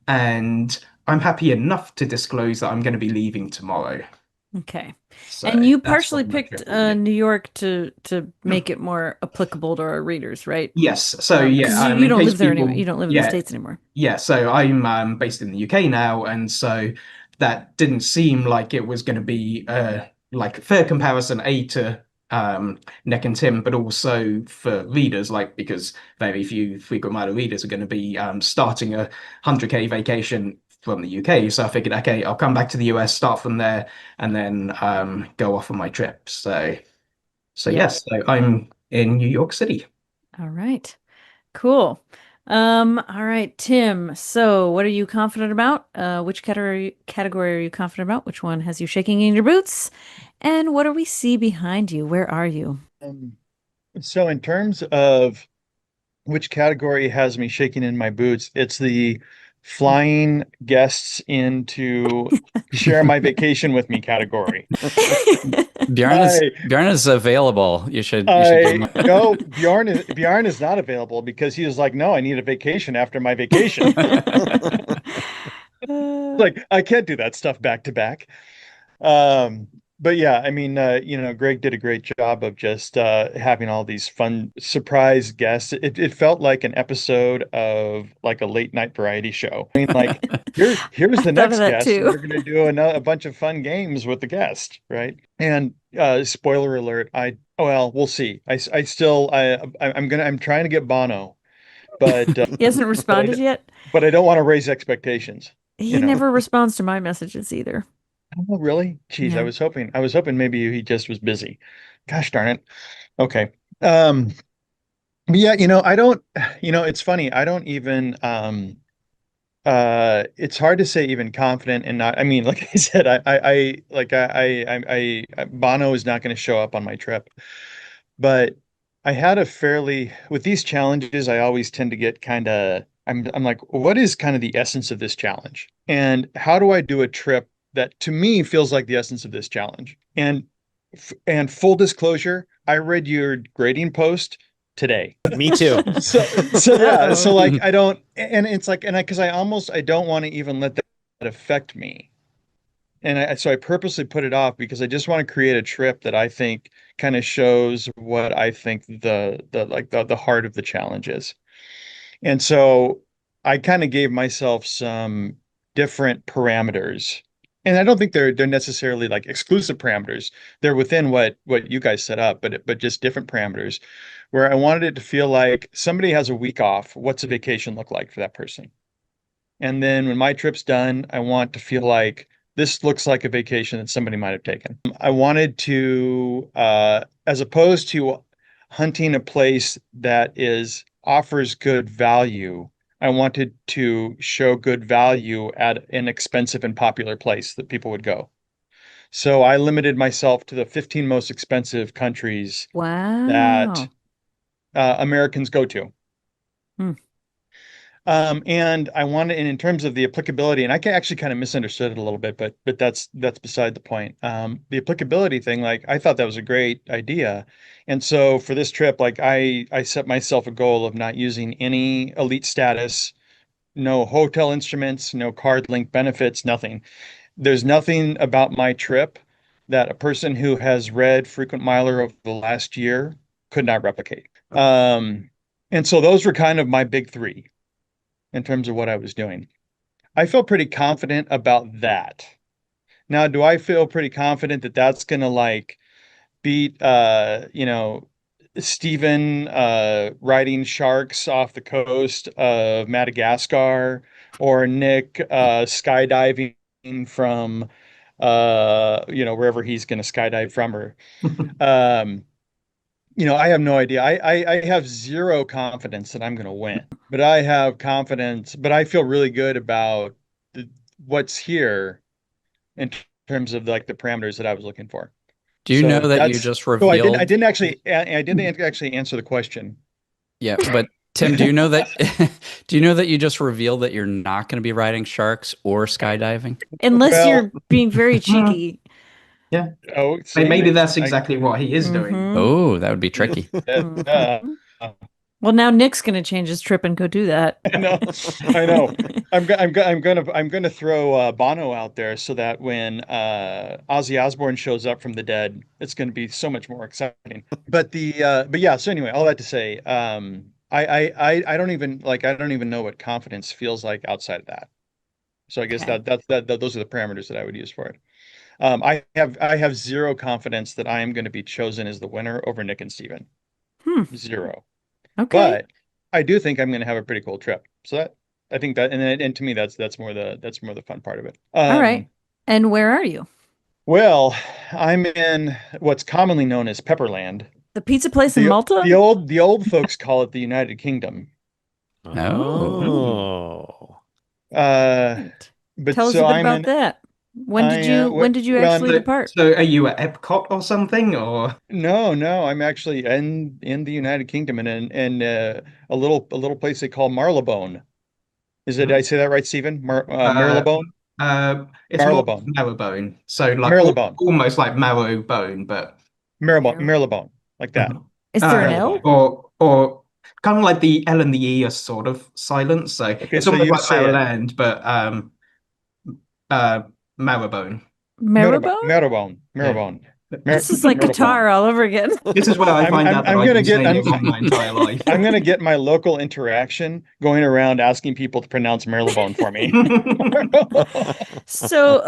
And I'm happy enough to disclose that I'm going to be leaving tomorrow. Okay. So and you partially picked New York to make it more applicable to our readers, right? Yes. So yeah, you don't live there anymore. You don't live in the States anymore. Yeah. So I'm based in the UK now, and so that didn't seem like it was going to be like a fair comparison to Nick and Tim, but also for readers, like, because very few Frequent Miler readers are going to be starting a 100K vacation from the UK. So I figured, okay, I'll come back to the US, start from there, and then go off on my trip. So yes, so I'm in New York City. All right, cool. All right, Tim. So what are you confident about? Which category are you confident about? Which one has you shaking in your boots? And what do we see behind you? Where are you? So in terms of which category has me shaking in my boots, it's the flying guests in to share my vacation with me category. Bjarne is available. You should no, Bjarne is not available because he was like, no, I need a vacation after my vacation. Like, I can't do that stuff back to back. But yeah, I mean, Greg did a great job of just having all these fun surprise guests. It felt like an episode of like a late night variety show. I mean, like, here's the next guest. We're going to do a bunch of fun games with the guest, right? And spoiler alert, we'll see. I'm trying to get Bono but He hasn't responded yet. but I don't want to raise expectations. He never responds to my messages either. Oh, really? Jeez, Yeah. I was hoping maybe he just was busy. Gosh darn it. Okay. Um, but yeah, I don't, it's funny. I don't even, it's hard to say even confident and not, I mean, like I said, Bono is not going to show up on my trip, but I had a fairly, with these challenges, I always tend to get kind of, I'm like, what is kind of the essence of this challenge? And how do I do a trip that to me feels like the essence of this challenge? And full disclosure, I read your grading post today. Me too. So yeah, so Uh-oh. like I don't, and it's like, and I don't want to even let that affect me. So I purposely put it off because I just want to create a trip that I think kind of shows what I think the heart of the challenge is. And so I kind of gave myself some different parameters. And I don't think they're necessarily like exclusive parameters. They're within what you guys set up, but just different parameters where I wanted it to feel like somebody has a week off. What's a vacation look like for that person? And then when my trip's done, I want to feel like this looks like a vacation that somebody might have taken. I wanted to, as opposed to hunting a place that is offers good value, I wanted to show good value at an expensive and popular place that people would go. So I limited myself to the 15 most expensive countries that Wow. Americans go to. Hmm. And I wanted, and in terms of the applicability, and actually kind of misunderstood it a little bit, but that's beside the point. The applicability thing, like I thought that was a great idea, and so for this trip, like I set myself a goal of not using any elite status, no hotel instruments, no card link benefits, nothing. There's nothing about my trip that a person who has read Frequent Miler over the last year could not replicate. And so those were kind of my big three in terms of what I was doing. I feel pretty confident about that. Now, do I feel pretty confident that that's going to like beat, Stephen riding sharks off the coast of Madagascar or Nick skydiving from, wherever he's going to skydive from or, um, I have no idea. I have zero confidence that I'm going to win, but I have confidence, but I feel really good about what's here in terms of like the parameters that I was looking for. Do you know So that you that's, just so I revealed? didn't actually answer the question. Yeah, but Tim, do you know that do you know that you just revealed that you're not going to be riding sharks or skydiving? Unless Well, you're being very cheeky. Yeah, oh, see, maybe that's I, exactly what he is doing. Mm-hmm. Oh, that would be tricky. Mm-hmm. Well, now Nick's going to change his trip and go do that. I know, I know. I'm gonna throw Bono out there so that when Ozzy Osbourne shows up from the dead, it's gonna be so much more exciting. But yeah. So anyway, all that to say, I don't even I don't even know what confidence feels like outside of that. So I guess Okay. those are the parameters that I would use for it. I have zero confidence that I am going to be chosen as the winner over Nick and Steven. Hmm. Zero. Okay. But I do think I'm going to have a pretty cool trip. So that I think that, and to me, that's more the fun part of it. All right. And where are you? Well, I'm in what's commonly known as Pepperland. The pizza place in The Malta? the old folks call it the United Kingdom. Oh. But Tell us so a bit I'm about in. that. When did you Well, actually depart? So are you at Epcot or something, or? no, I'm actually in the United Kingdom in a little place they call Marylebone. Did I say that right, Stephen? Uh, Marylebone? it's more like Marylebone. marrowbone, so like Marylebone. almost like marrow bone, but Marylebone. Like that. Is there an Marylebone. L? or kind of like the L and the E are sort of silent, so Okay, it's so almost you like say it. Maryland, but marrowbone. Marrowbone? Marylebone. Yeah. Marylebone. This is like Marylebone. Qatar all over again. This is where I find out that I'm I've gonna been get saying it wrong my entire life. I'm gonna get my local interaction going around asking people to pronounce Marylebone for me. So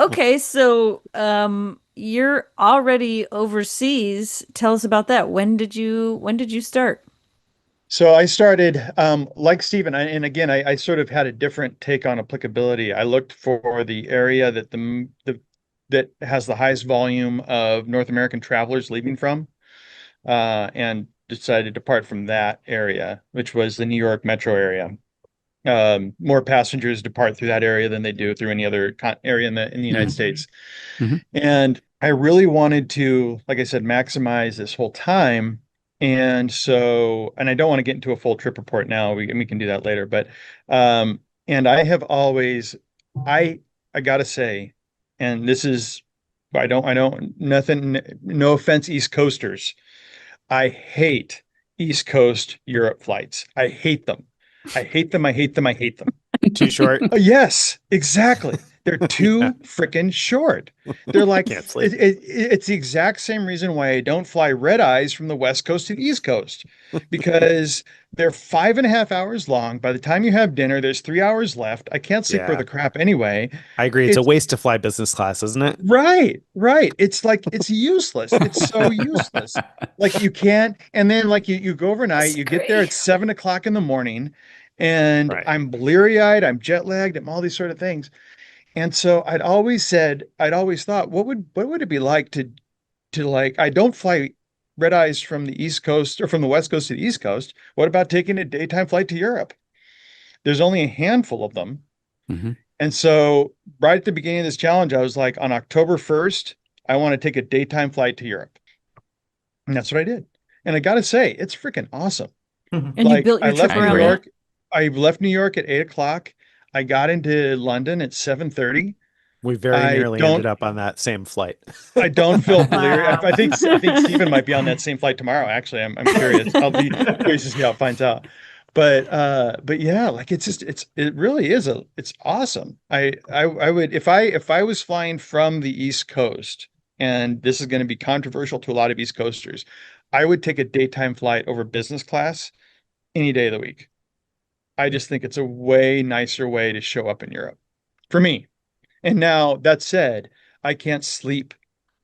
you're already overseas. Tell us about that. When did you start? So I started, like Stephen, and again, I sort of had a different take on applicability. I looked for the area that that has the highest volume of North American travelers leaving from, and decided to depart from that area, which was the New York metro area. More passengers depart through that area than they do through any other area in the United Mhm. States. Mhm. And I really wanted to, like I said, maximize this whole time. And so, and I don't want to get into a full trip report now. We can do that later. But and I have always, I I gotta say, and this is, I don't, nothing, no offense, East Coasters. I hate East Coast Europe flights. I hate them. I hate them. I hate them. I hate them. Too short. Yes, exactly. They're Yeah. too freaking short. They're like Can't sleep. it's the exact same reason why I don't fly red eyes from the West Coast to the East Coast, because they're 5.5 hours long. By the time you have dinner, there's 3 hours left. I can't sleep worth Yeah, a crap anyway. I agree. It's a It's waste to fly business class, isn't it? right, right. It's like it's useless. It's so useless. Like you can't, and then like you go overnight, you get there Disagree. at 7 o'clock in the morning, and Right. I'm bleary-eyed, I'm jet lagged, I'm all these sort of things. And so I'd always thought, what would it be like to like, I don't fly red eyes from the East Coast or from the West Coast to the East Coast. What about taking a daytime flight to Europe? There's only a handful of them. Mhm. And so right at the beginning of this challenge, I was like, on October 1st, I want to take a daytime flight to Europe. And that's what I did. And I gotta say, it's freaking awesome. And you Like built I your trip left I New around agree. that? York, I left New York at 8 o'clock. I got into London at 7:30. We very I nearly ended don't up on that same flight. I don't feel bleary. Wow. I think Stephen might be on that same flight tomorrow. Actually, I'm curious. I'll be curious to see how it finds out. But yeah, like it's just it really is it's awesome. I would, if I was flying from the East Coast, and this is going to be controversial to a lot of East Coasters, I would take a daytime flight over business class any day of the week. I just think it's a way nicer way to show up in Europe for me. And now that said, I can't sleep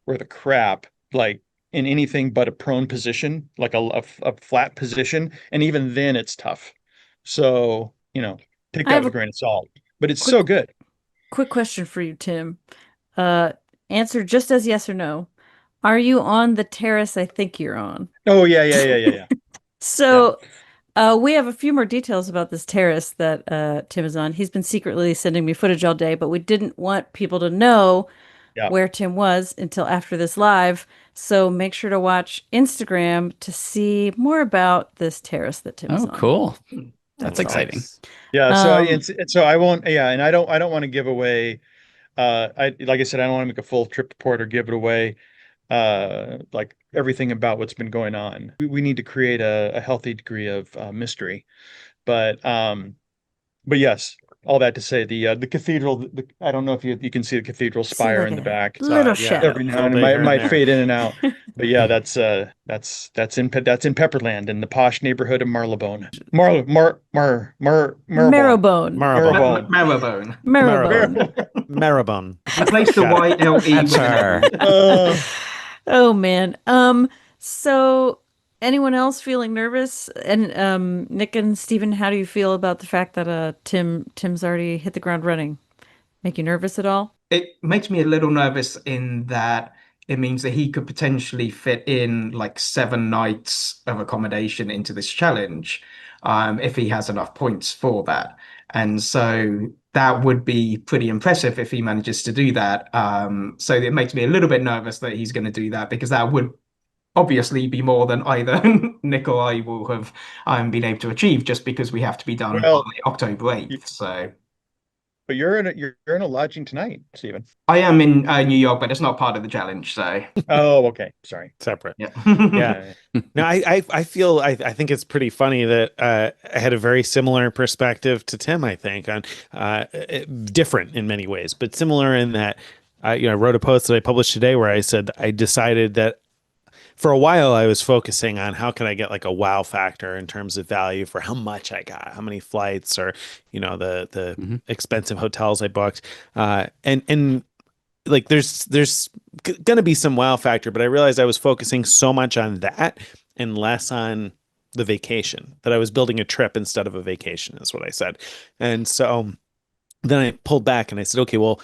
worth a crap, like in anything but a prone position, like a flat position. And even then it's tough. So, take I that have with a a grain of salt. But it's quick so good. quick question for you, Tim. Uh, Answer just as yes or no. Are you on the terrace I think you're on? Oh yeah, yeah, yeah, yeah, yeah. Yeah. So, we have a few more details about this terrace that Tim is on. He's been secretly sending me footage all day, but we didn't want people to know Yeah. where Tim was until after this live. So make sure to watch Instagram to see more about this terrace that Tim is Oh, on. cool. That's That's exciting. nice. Yeah. So Um, and so I won't, yeah, and I don't want to give away I like I said, I don't want to make a full trip report or give it away, like everything about what's been going on. We need to create a healthy degree of mystery. But but yes, all that to say, the cathedral. I don't know if you can see the cathedral see spire like in the a back. little Yeah, shadow. Every a now little and then bit it here and might there. fade in and out. But yeah, that's in Pepperland in the posh neighborhood of Marylebone. Marylebone. Marrowbone. Marrowbone. Marylebone. Marrowbone. Marrowbone. Marylebone. Marrowbone. Replace the Got it. YLE That's with an her. E. Oh man. So anyone else feeling nervous? And Nick and Steven, how do you feel about the fact that Tim's already hit the ground running? Make you nervous at all? It makes me a little nervous in that it means that he could potentially fit in like 7 nights of accommodation into this challenge, if he has enough points for that. And so that would be pretty impressive if he manages to do that. So it makes me a little bit nervous that he's going to do that because that would obviously be more than either Nick or I will have been able to achieve just because we have to be done by Well, October y- 8th. So. but you're in a lodging tonight, Stephen. I am in New York, but it's not part of the challenge, so Oh, okay. Sorry. Separate. yeah. Yeah. Yeah. No, I feel I think it's pretty funny that I had a very similar perspective to Tim, I think, on different in many ways, but similar in that I wrote a post that I published today where I said I decided that for a while I was focusing on how can I get like a wow factor in terms of value for how much I got, how many flights, or the Mhm. expensive hotels I booked, and like there's gonna be some wow factor, but I realized I was focusing so much on that and less on the vacation, that I was building a trip instead of a vacation, is what I said. And so then I pulled back and I said, okay, well,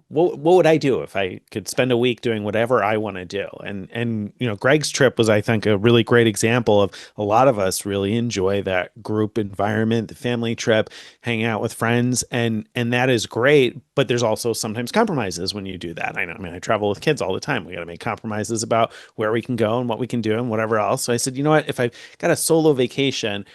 what would I do if I could spend a week doing whatever I want to do? And Greg's trip was, I think, a really great example of a lot of us really enjoy that group environment, the family trip, hanging out with friends, and that is great. But there's also sometimes compromises when you do that. I know, I mean, I travel with kids all the time. We got to make compromises about where we can go and what we can do and whatever else. So I said, you know what? If I've got a solo vacation,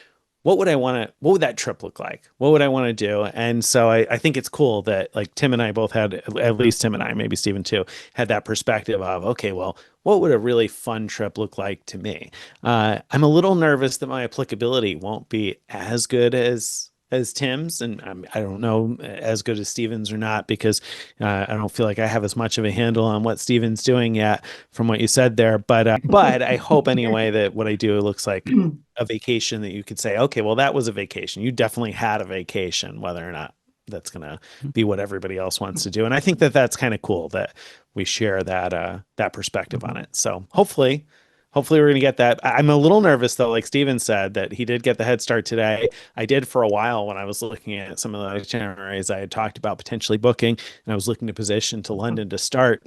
what would that trip look like? What would I want to do? And so I think it's cool that like Tim and I both had, at least Tim and I, maybe Stephen too, had that perspective of, okay, well, what would a really fun trip look like to me? I'm a little nervous that my applicability won't be as good as Tim's, and I don't know as good as Steven's or not, because I don't feel like I have as much of a handle on what Steven's doing yet from what you said there. But I hope anyway that what I do looks like a vacation that you could say, okay, well, that was a vacation. You definitely had a vacation, whether or not that's going to be what everybody else wants to do. And I think that that's kind of cool that we share that perspective on it. So hopefully we're going to get that. I'm a little nervous though, like Steven said, that he did get the head start today. I did for a while when I was looking at some of the itineraries I had talked about potentially booking, and I was looking to position to London to start.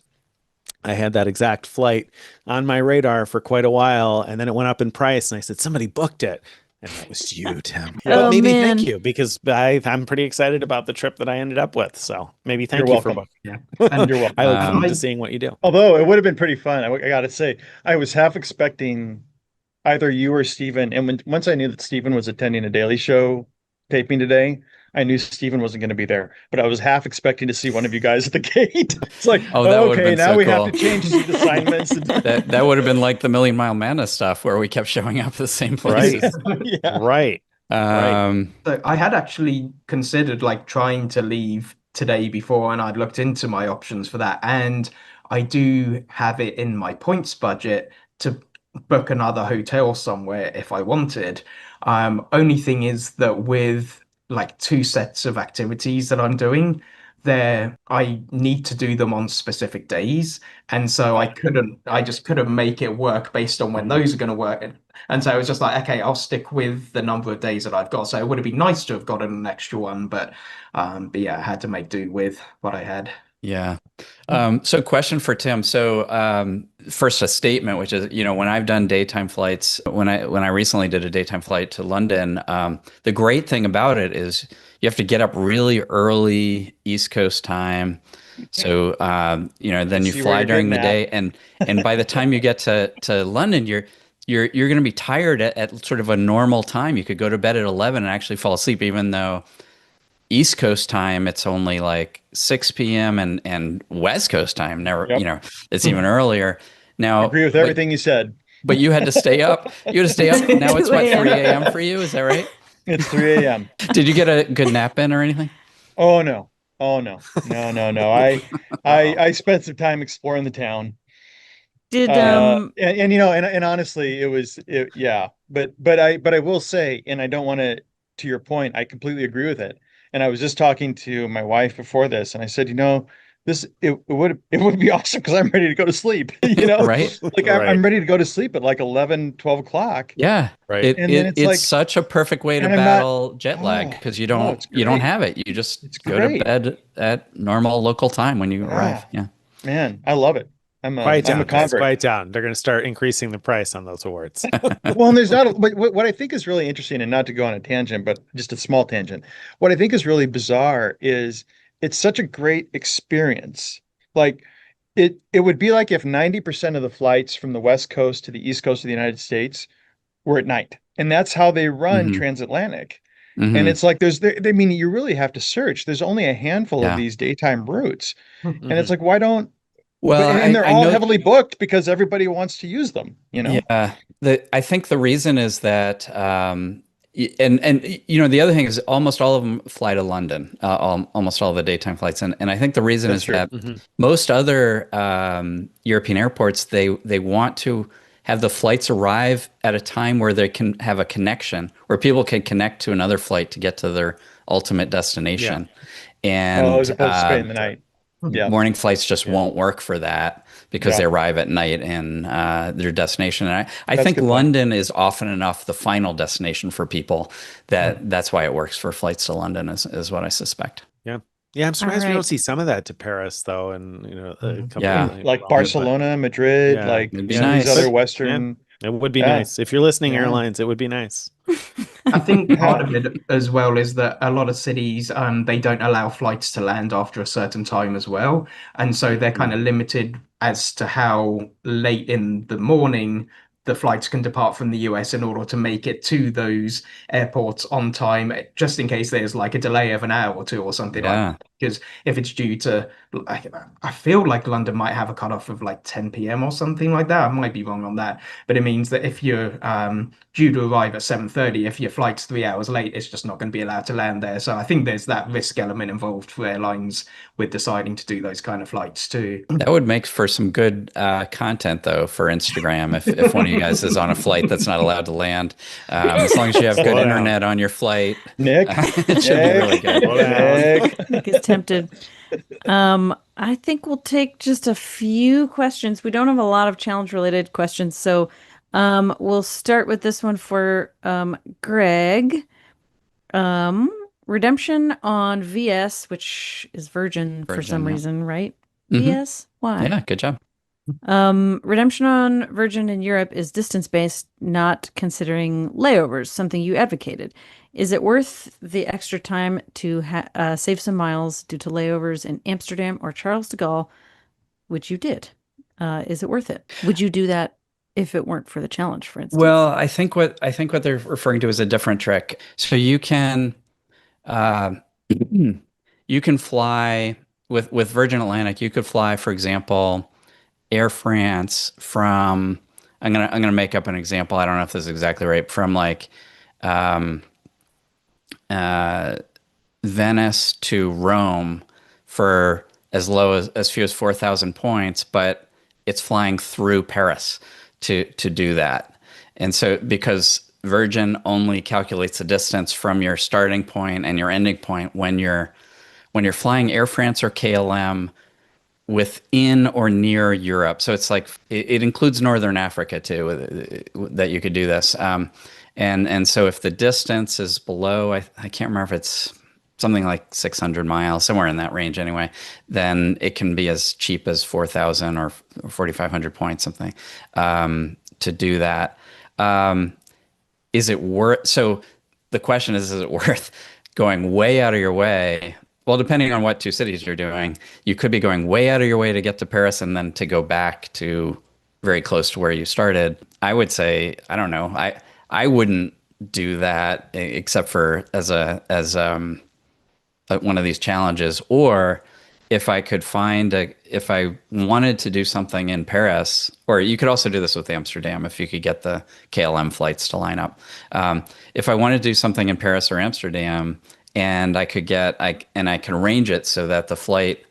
I had that exact flight on my radar for quite a while, and then it went up in price, and I said, somebody booked it. And that was you, Tim. But maybe man. thank you, because I'm pretty excited about the trip that I ended up with. So maybe thank You're you for welcome. booking. Yeah. And You're welcome. I look forward to seeing what you do. Although it would have been pretty fun, I got to say, I was half expecting either you or Steven. And once I knew that Steven was attending a Daily Show taping today, I knew Steven wasn't going to be there. But I was half expecting to see one of you guys at the gate. It's like, Oh, that would've okay, been now so we cool. have to change seat assignments. That would have been like the Million Mile Manna stuff where we kept showing up at the same places. Yeah. Right. So I had actually considered like trying to leave today before, and I'd looked into my options for that. And I do have it in my points budget to book another hotel somewhere if I wanted. Only thing is that with like two sets of activities that I'm doing, there I need to do them on specific days. And so I just couldn't make it work based on when those are going to work. And so it was just like, okay, I'll stick with the number of days that I've got. So it would have been nice to have gotten an extra one, but yeah, I had to make do with what I had. Yeah. So question for Tim. So first a statement, which is, when I've done daytime flights, when I recently did a daytime flight to London, the great thing about it is you have to get up really early East Coast time. So then you fly during the day, and by the time you get to London, you're going to be tired at sort of a normal time. You could go to bed at 11 and actually fall asleep, even though East Coast time, it's only like 6 p.m. and West Coast time, never, it's even earlier. Now, I agree with everything you said. But you had to stay up. You had to stay up. Now it's what, 3 a.m. for you? Is that right? It's 3 a.m. Did you get a good nap in or anything? Oh no. No. I spent some time exploring the town. Did and honestly, yeah. But I will say, and I don't want to your point, I completely agree with it. And I was just talking to my wife before this, and I said, it would be awesome because I'm ready to go to sleep. Right? Like I'm ready to go to sleep at like 11, 12 o'clock. Yeah. Right. And then it's like, such a perfect way to battle jet lag because you don't have it. You just go to bed at normal local time when you arrive. Yeah. Man, I love it. I'm a convert. Quiet down. They're going to start increasing the price on those awards. Well, and there's not. What I think is really interesting, and not to go on a tangent, but just a small tangent. What I think is really bizarre is it's such a great experience. Like it would be like if 90% of the flights from the West Coast to the East Coast of the United States were at night, and that's how they run transatlantic. And it's like you really have to search. There's only a handful of these daytime routes, and it's like, why don't? Well, and they're all heavily booked because everybody wants to use them, Yeah. I think the reason is that, and the other thing is almost all of them fly to London, almost all of the daytime flights. And I think the reason is that most other European airports, they want to have the flights arrive at a time where they can have a connection, where people can connect to another flight to get to their ultimate destination. And as opposed to spending the night. Yeah. Morning flights just Yeah. won't work for that because Yeah. they arrive at night in their destination. And I That's a think good point. London is often enough the final destination for people that that's why it works for flights to London is what I suspect. Yeah. Yeah, I'm surprised we right. don't see some of that to Paris though, and a couple Yeah. of Like but- Barcelona, Madrid, Yeah. like It'd be some of these nice. other But- Western. It would be Yeah. nice. If you're listening, Yeah. airlines, it would be nice. I think part of it as well is that a lot of cities, they don't allow flights to land after a certain time as well. And so they're kind of limited as to how late in the morning the flights can depart from the US in order to make it to those airports on time, just in case there's like a delay of an hour or two or something like Yeah. that. Because if it's due to, I feel like London might have a cutoff of like 10 p.m. or something like that. I might be wrong on that. But it means that if you're due to arrive at 7:30, if your flight's 3 hours late, it's just not going to be allowed to land there. So I think there's that risk element involved for airlines with deciding to do those kind of flights too. That would make for some good content, though, for Instagram. If one of you guys is on a flight that's not allowed to land, as long as you have good Slow down. internet on your flight, Nick, it should be really good. Slow down. Nick. Nick is tempted. I think we'll take just a few questions. We don't have a lot of challenge-related questions, so we'll start with this one for Greg. Redemption on VS, which is Virgin for some yeah. reason, right? Mhm. VS? Why? Yeah, good job. Redemption on Virgin in Europe is distance-based, not considering layovers, something you advocated. Is it worth the extra time to save some miles due to layovers in Amsterdam or Charles de Gaulle, which you did? Is it worth it? Would you do that if it weren't for the challenge, for instance? Well, I think what they're referring to is a different trick. So you can you can fly with Virgin Atlantic. You could fly, for example, Air France from. I'm gonna make up an example. I don't know if this is exactly right. From like Venice to Rome for as low as few as 4,000 points, but it's flying through Paris to do that. And so because Virgin only calculates the distance from your starting point and your ending point when you're flying Air France or KLM within or near Europe. So it's like it includes Northern Africa too, that you could do this. And so if the distance is below, I can't remember if it's something like 600 miles, somewhere in that range anyway, then it can be as cheap as 4,000 or 4,500 points, something, to do that. Is it worth? So the question is it worth going way out of your way? Well, depending on what two cities you're doing, you could be going way out of your way to get to Paris and then to go back to very close to where you started. I would say, I don't know. I wouldn't do that except for as one of these challenges, or if I could if I wanted to do something in Paris, or you could also do this with Amsterdam if you could get the KLM flights to line up. If I wanted to do something in Paris or Amsterdam, and I can arrange it so that the flight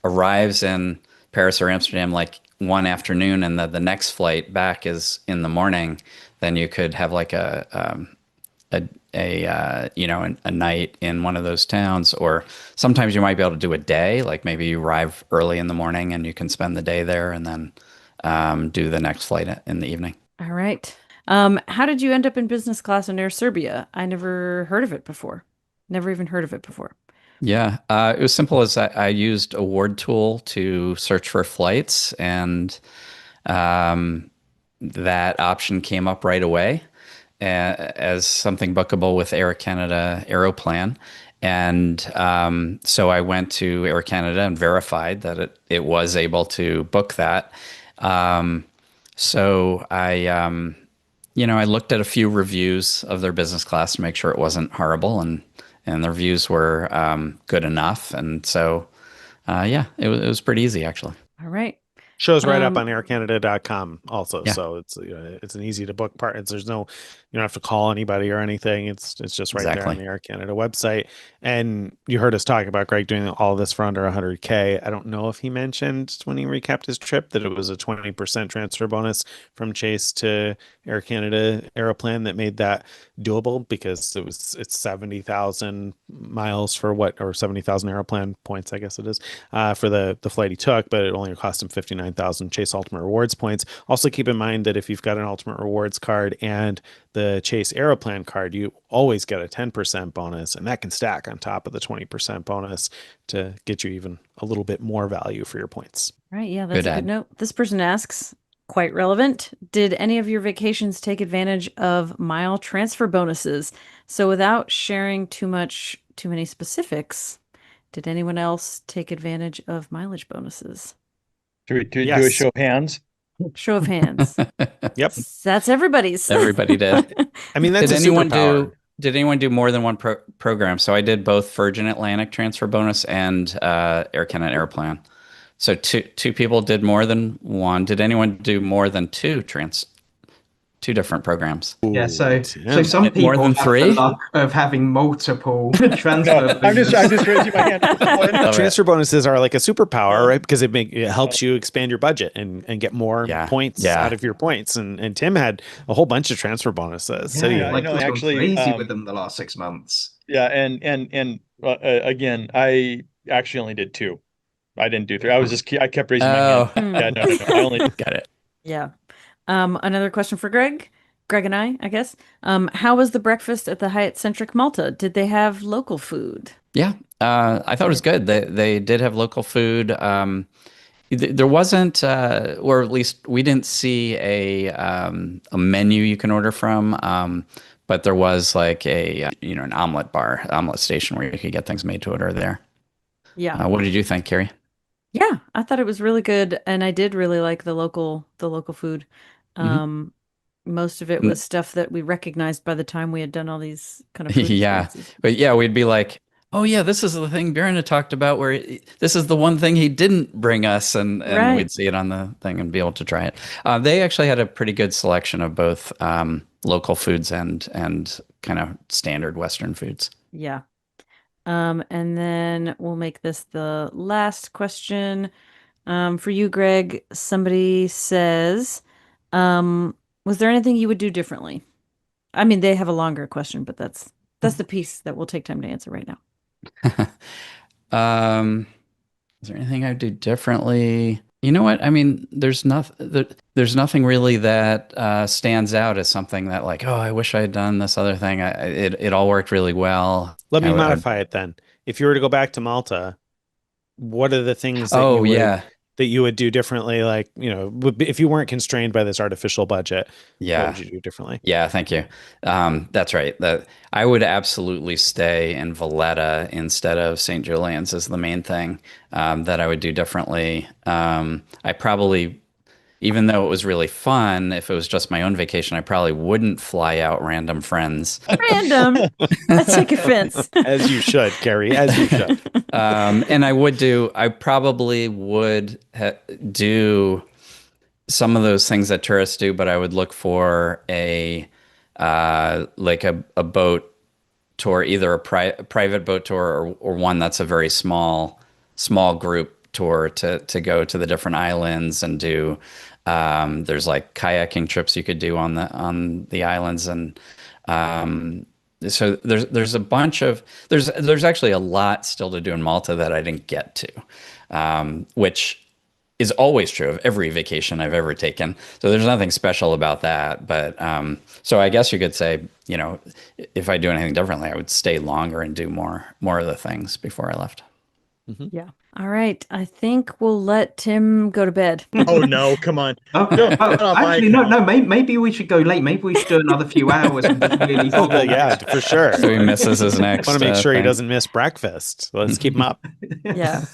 arrives in Paris or Amsterdam like one afternoon, and the next flight back is in the morning, then you could have like a night in one of those towns, or sometimes you might be able to do a day, like maybe you arrive early in the morning and you can spend the day there and then do the next flight in the evening. All right. How did you end up in business class on Air Serbia? I never heard of it before. Never even heard of it before. Yeah, it was simple as I used a word tool to search for flights, and that option came up right away as something bookable with Air Canada Aeroplan. And so I went to Air Canada and verified that it was able to book that. So I looked at a few reviews of their business class to make sure it wasn't horrible, and the reviews were good enough. And so, it was pretty easy, actually. All right. Shows right up on aircanada.com also. Yeah. So it's an easy to book part. There's no, you don't have to call anybody or anything. It's just right there on the Air Canada website. And you heard us talk about Greg doing all this for under 100K. I don't know if he mentioned when he recapped his trip that it was a 20% transfer bonus from Chase to Air Canada Aeroplan that made that doable, because it's 70,000 miles for or 70,000 Aeroplan points, I guess it is, for the flight he took, but it only cost him 59,000 Chase Ultimate Rewards points. Also keep in mind that if you've got an Ultimate Rewards card and the Chase Aeroplan card, you always get a 10% bonus, and that can stack on top of the 20% bonus to get you even a little bit more value for your points. Right. Yeah, that's a good note. This person asks, quite relevant, did any of your vacations take advantage of mile transfer bonuses? So without sharing too many specifics, did anyone else take advantage of mileage bonuses? Do a show of hands? Show of hands. Yep. That's everybody's. Everybody did. I mean, that's did anyone do more than one program? So I did both Virgin Atlantic transfer bonus and Air Canada Airplan. So two people did more than one. Did anyone do more than two different programs? Yeah, so some people more than three have the luck of having multiple transfer. I'm just raising my hand. Transfer bonuses are like a superpower, right? Because it helps you expand your budget and get more points out of your points. And Tim had a whole bunch of transfer bonuses. Actually crazy with them the last 6 months. Yeah, and again, I actually only did two. I didn't do three. I kept raising my hand. Yeah, no. I only got it. Yeah. Another question for Greg and I guess. How was the breakfast at the Hyatt Centric Malta? Did they have local food? Yeah, I thought it was good. They did have local food. There wasn't, or at least we didn't see a menu you can order from. But there was like an omelet station where you could get things made to order there. Yeah. What did you think, Carrie? Yeah, I thought it was really good, and I did really like the local food. Most of it was stuff that we recognized by the time we had done all these kind of food experiences. But we'd be like, oh yeah, this is the thing Bjorn had talked about where this is the one thing he didn't bring us, and we'd see it on the thing and be able to try it. They actually had a pretty good selection of both local foods and kind of standard Western foods. Yeah. And then we'll make this the last question. For you, Greg, somebody says, was there anything you would do differently? I mean, they have a longer question, but that's the piece that we'll take time to answer right now. Is there anything I'd do differently? You know what? I mean, there's nothing really that stands out as something that like, oh, I wish I had done this other thing. It all worked really well. Let me modify it then. If you were to go back to Malta, what are the things that you would do differently? Like, if you weren't constrained by this artificial budget, what would you do differently? Yeah, thank you. That's right. I would absolutely stay in Valletta instead of St. Julian's is the main thing that I would do differently. I probably, even though it was really fun, if it was just my own vacation, I probably wouldn't fly out random friends. Random? I take offense. As you should, Carrie, as you should. And I probably would do some of those things that tourists do, but I would look for a boat tour, either a private boat tour or one that's a very small group tour to go to the different islands and do. There's like kayaking trips you could do on the islands, and so there's a bunch of there's actually a lot still to do in Malta that I didn't get to, which is always true of every vacation I've ever taken. So there's nothing special about that. But so I guess you could say, if I do anything differently, I would stay longer and do more of the things before I left. Mm-hmm. Yeah. All right. I think we'll let Tim go to bed. Oh no, come on. Actually, no. Maybe we should go late. Maybe we should do another few hours. And really yeah, for sure. So he misses his next. I want to make sure he doesn't miss breakfast. Let's keep him up. Yeah.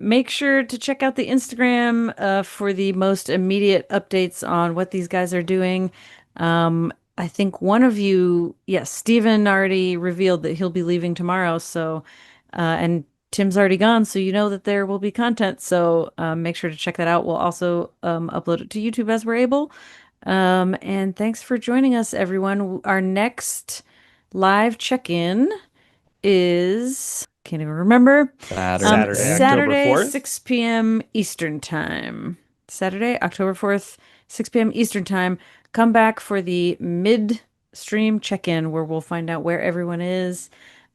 Make sure to check out the Instagram for the most immediate updates on what these guys are doing. I think one of you, yes, Steven already revealed that he'll be leaving tomorrow. So, and Tim's already gone, so you know that there will be content. So make sure to check that out. We'll also upload it to YouTube as we're able. And thanks for joining us, everyone. Our next live check-in is, can't even remember. Saturday, October 4th. 6 p.m. Eastern Time. Saturday, October 4th, 6 p.m. Eastern Time. Come back for the mid-stream check-in where we'll find out where everyone is.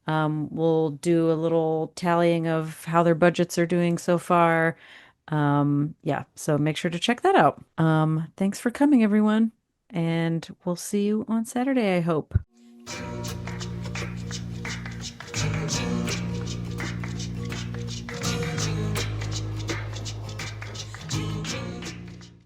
We'll do a little tallying of how their budgets are doing so far. Yeah, so make sure to check that out. Thanks for coming, everyone, and we'll see you on Saturday, I hope.